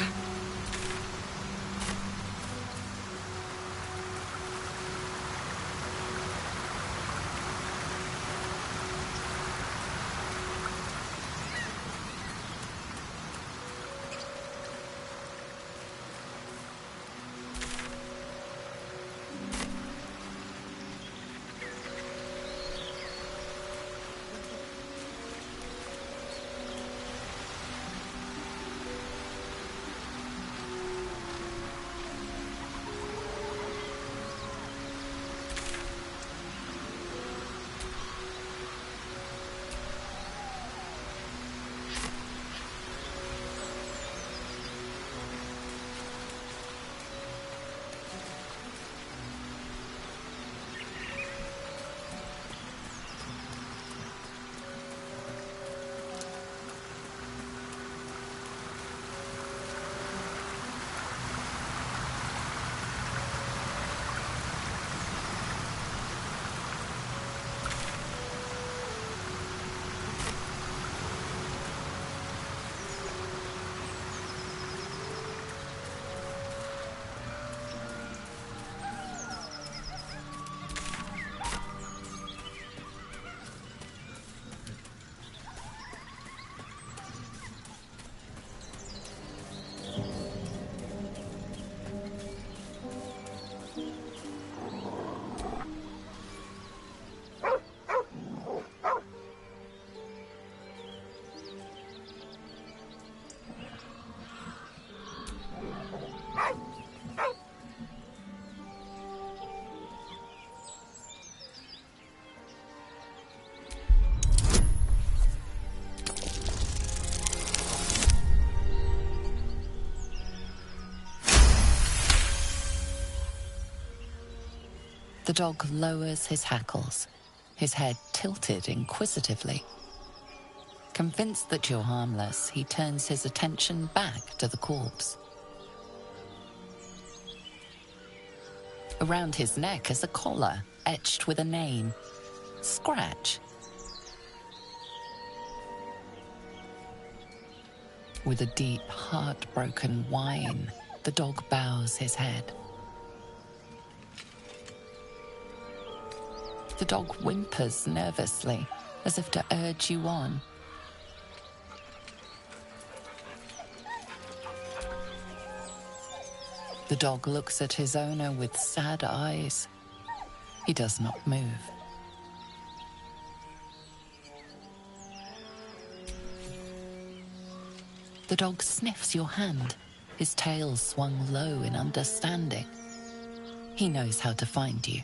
The dog lowers his hackles, his head tilted inquisitively. Convinced that you're harmless, he turns his attention back to the corpse. Around his neck is a collar, etched with a name. Scratch. With a deep, heartbroken whine, the dog bows his head. The dog whimpers nervously, as if to urge you on. The dog looks at his owner with sad eyes. He does not move. The dog sniffs your hand, his tail swung low in understanding. He knows how to find you.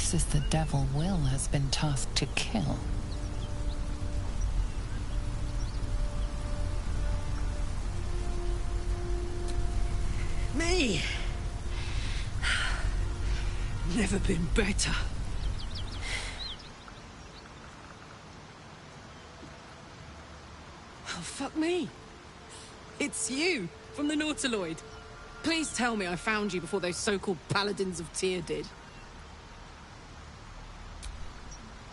This is the devil Will has been tasked to kill. Me! Never been better. Oh, fuck me. It's you, from the Nautiloid. Please tell me I found you before those so-called Paladins of Tyr did.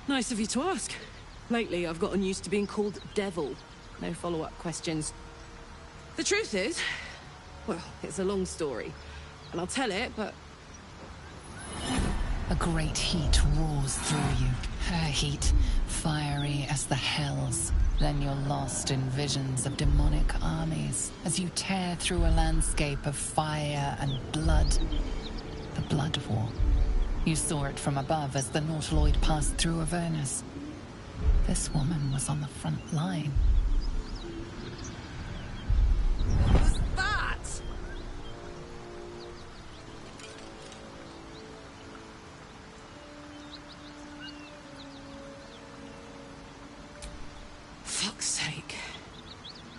Nice of you to ask. Lately, I've gotten used to being called Devil. No follow-up questions. The truth is, well, it's a long story, and I'll tell it, but... A great heat roars through you. Her heat, fiery as the hells. Then you're lost in visions of demonic armies as you tear through a landscape of fire and blood. The Blood War. You saw it from above as the Nautiloid passed through Avernus. This woman was on the front line. What was that? Fuck's sake.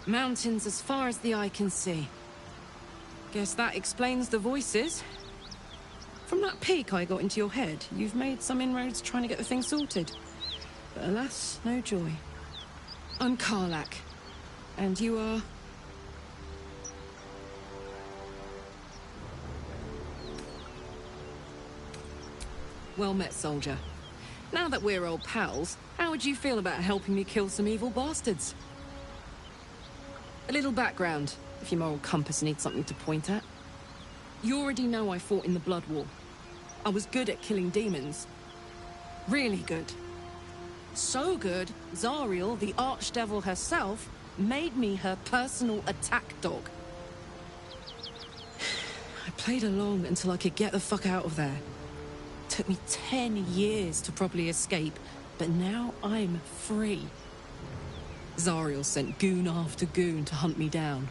Mountains as far as the eye can see. Guess that explains the voices. From that peek I got into your head, you've made some inroads trying to get the thing sorted. But alas, no joy. I'm Karlach. And you are... Well met, soldier. Now that we're old pals, how would you feel about helping me kill some evil bastards? A little background, if your moral compass needs something to point at. You already know I fought in the Blood War. I was good at killing demons. Really good. So good, Zariel, the Archdevil herself, made me her personal attack dog. I played along until I could get the fuck out of there. Took me 10 years to properly escape, but now I'm free. Zariel sent goon after goon to hunt me down.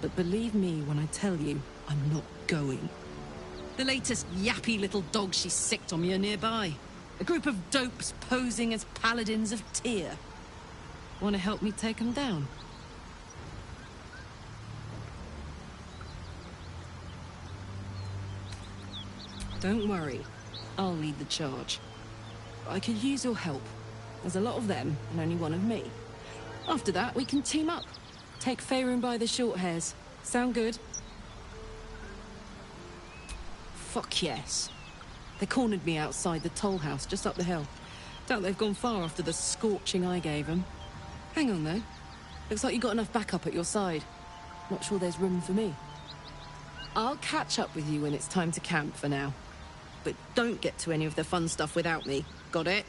But believe me when I tell you, I'm not going. The latest yappy little dogs she sicked on me are nearby. A group of dopes posing as Paladins of Tyr. Want to help me take them down? Don't worry. I'll lead the charge. I could use your help. There's a lot of them, and only one of me. After that, we can team up. Take Faerun by the short hairs. Sound good? Fuck yes. They cornered me outside the toll house just up the hill. Doubt they've gone far after the scorching I gave them. Hang on, though. Looks like you got enough backup at your side. Not sure there's room for me. I'll catch up with you when it's time to camp for now. But don't get to any of the fun stuff without me. Got it?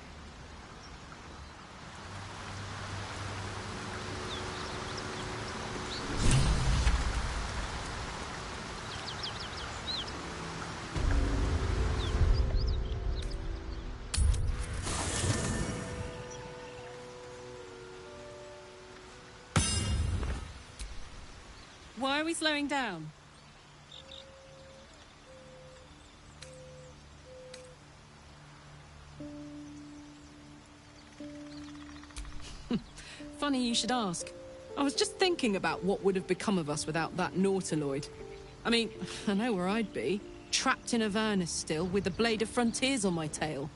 Why are we slowing down? Funny you should ask. I was just thinking about what would have become of us without that Nautiloid. I mean, I know where I'd be. Trapped in Avernus still, with the Blade of Frontiers on my tail.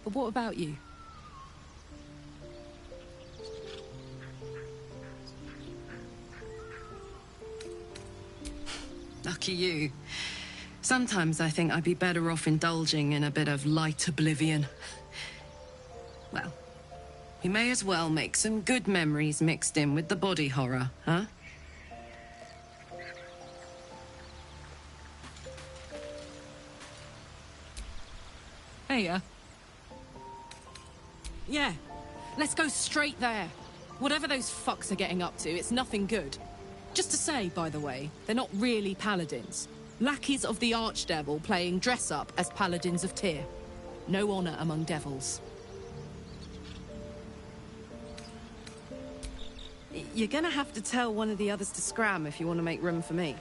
But what about you? Lucky you. Sometimes I think I'd be better off indulging in a bit of light oblivion. Well, we may as well make some good memories mixed in with the body horror, huh? Hey, yeah, let's go straight there. Whatever those fucks are getting up to, it's nothing good. Just to say, by the way, they're not really paladins. Lackeys of the Archdevil playing dress-up as Paladins of Tyr. No honor among devils. You're gonna have to tell one of the others to scram if you want to make room for me.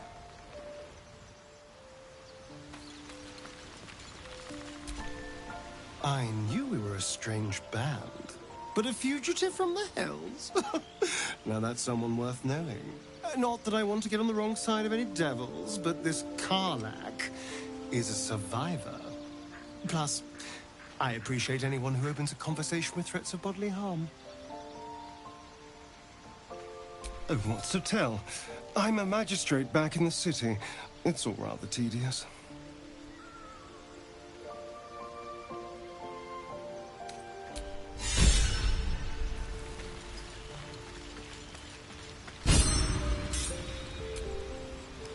I knew we were a strange band, but a fugitive from the Hells? Now that's someone worth knowing. Not that I want to get on the wrong side of any devils, but this Karlach is a survivor. Plus, I appreciate anyone who opens a conversation with threats of bodily harm. Oh, what's to tell? I'm a magistrate back in the city. It's all rather tedious.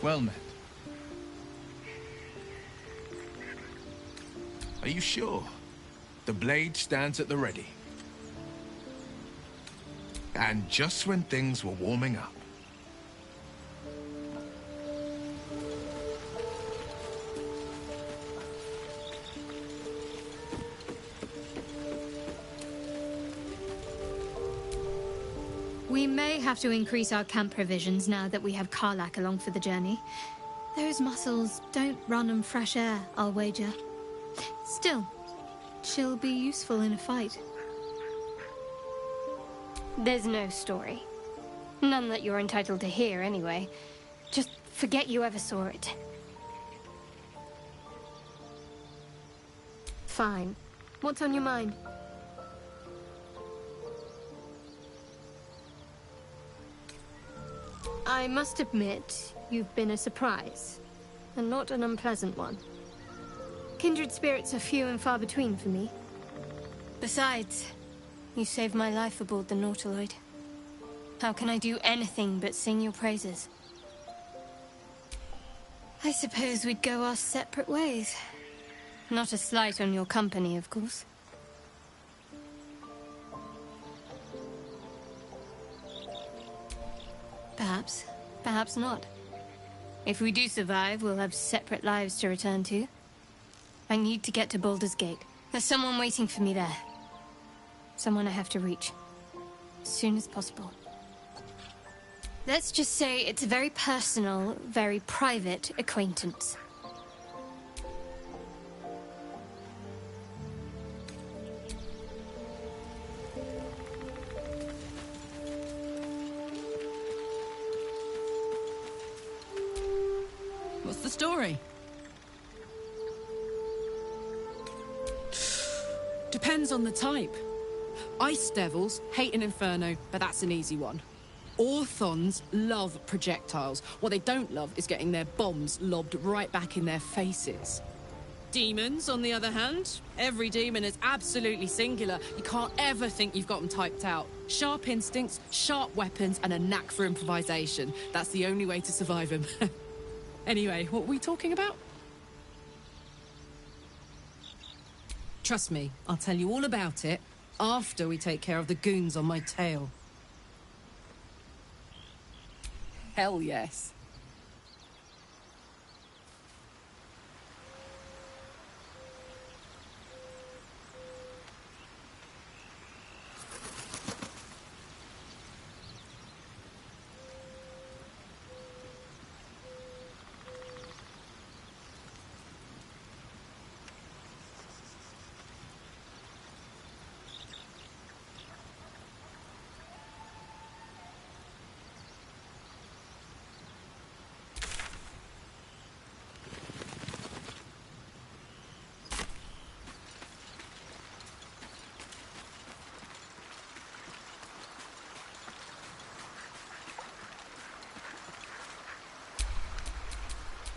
Well met. Are you sure? The blade stands at the ready. And just when things were warming up. We may have to increase our camp provisions now that we have Karlach along for the journey. Those muscles don't run on fresh air, I'll wager. Still, she'll be useful in a fight. There's no story. None that you're entitled to hear, anyway. Just forget you ever saw it. Fine. What's on your mind? I must admit, you've been a surprise, and not an unpleasant one. Kindred spirits are few and far between for me. Besides, you saved my life aboard the Nautiloid. How can I do anything but sing your praises? I suppose we'd go our separate ways. Not a slight on your company, of course. Perhaps. Perhaps not. If we do survive, we'll have separate lives to return to. I need to get to Baldur's Gate. There's someone waiting for me there. Someone I have to reach. As soon as possible. Let's just say it's a very personal, very private acquaintance. What's the story? Depends on the type. Ice devils hate an inferno, but that's an easy one. Orthons love projectiles. What they don't love is getting their bombs lobbed right back in their faces. Demons, on the other hand, every demon is absolutely singular. You can't ever think you've got them typed out. Sharp instincts, sharp weapons, and a knack for improvisation. That's the only way to survive them. Anyway, what were we talking about? Trust me, I'll tell you all about it after we take care of the goons on my tail. Hell yes.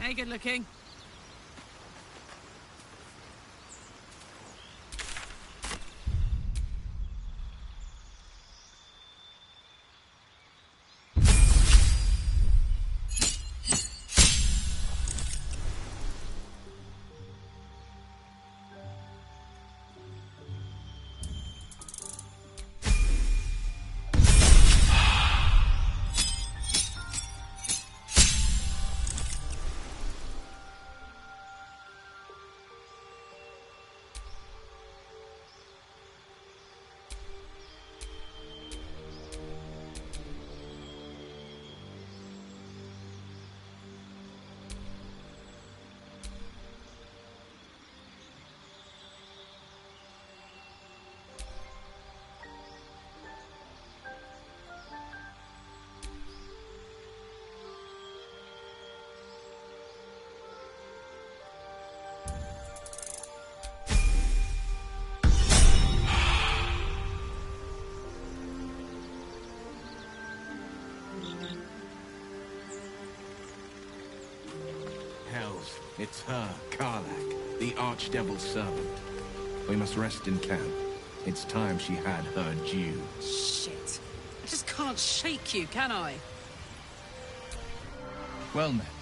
Hey, good looking. It's her, Karlach, the Archdevil's servant. We must rest in camp. It's time she had her due. Shit. I just can't shake you, can I? Well met.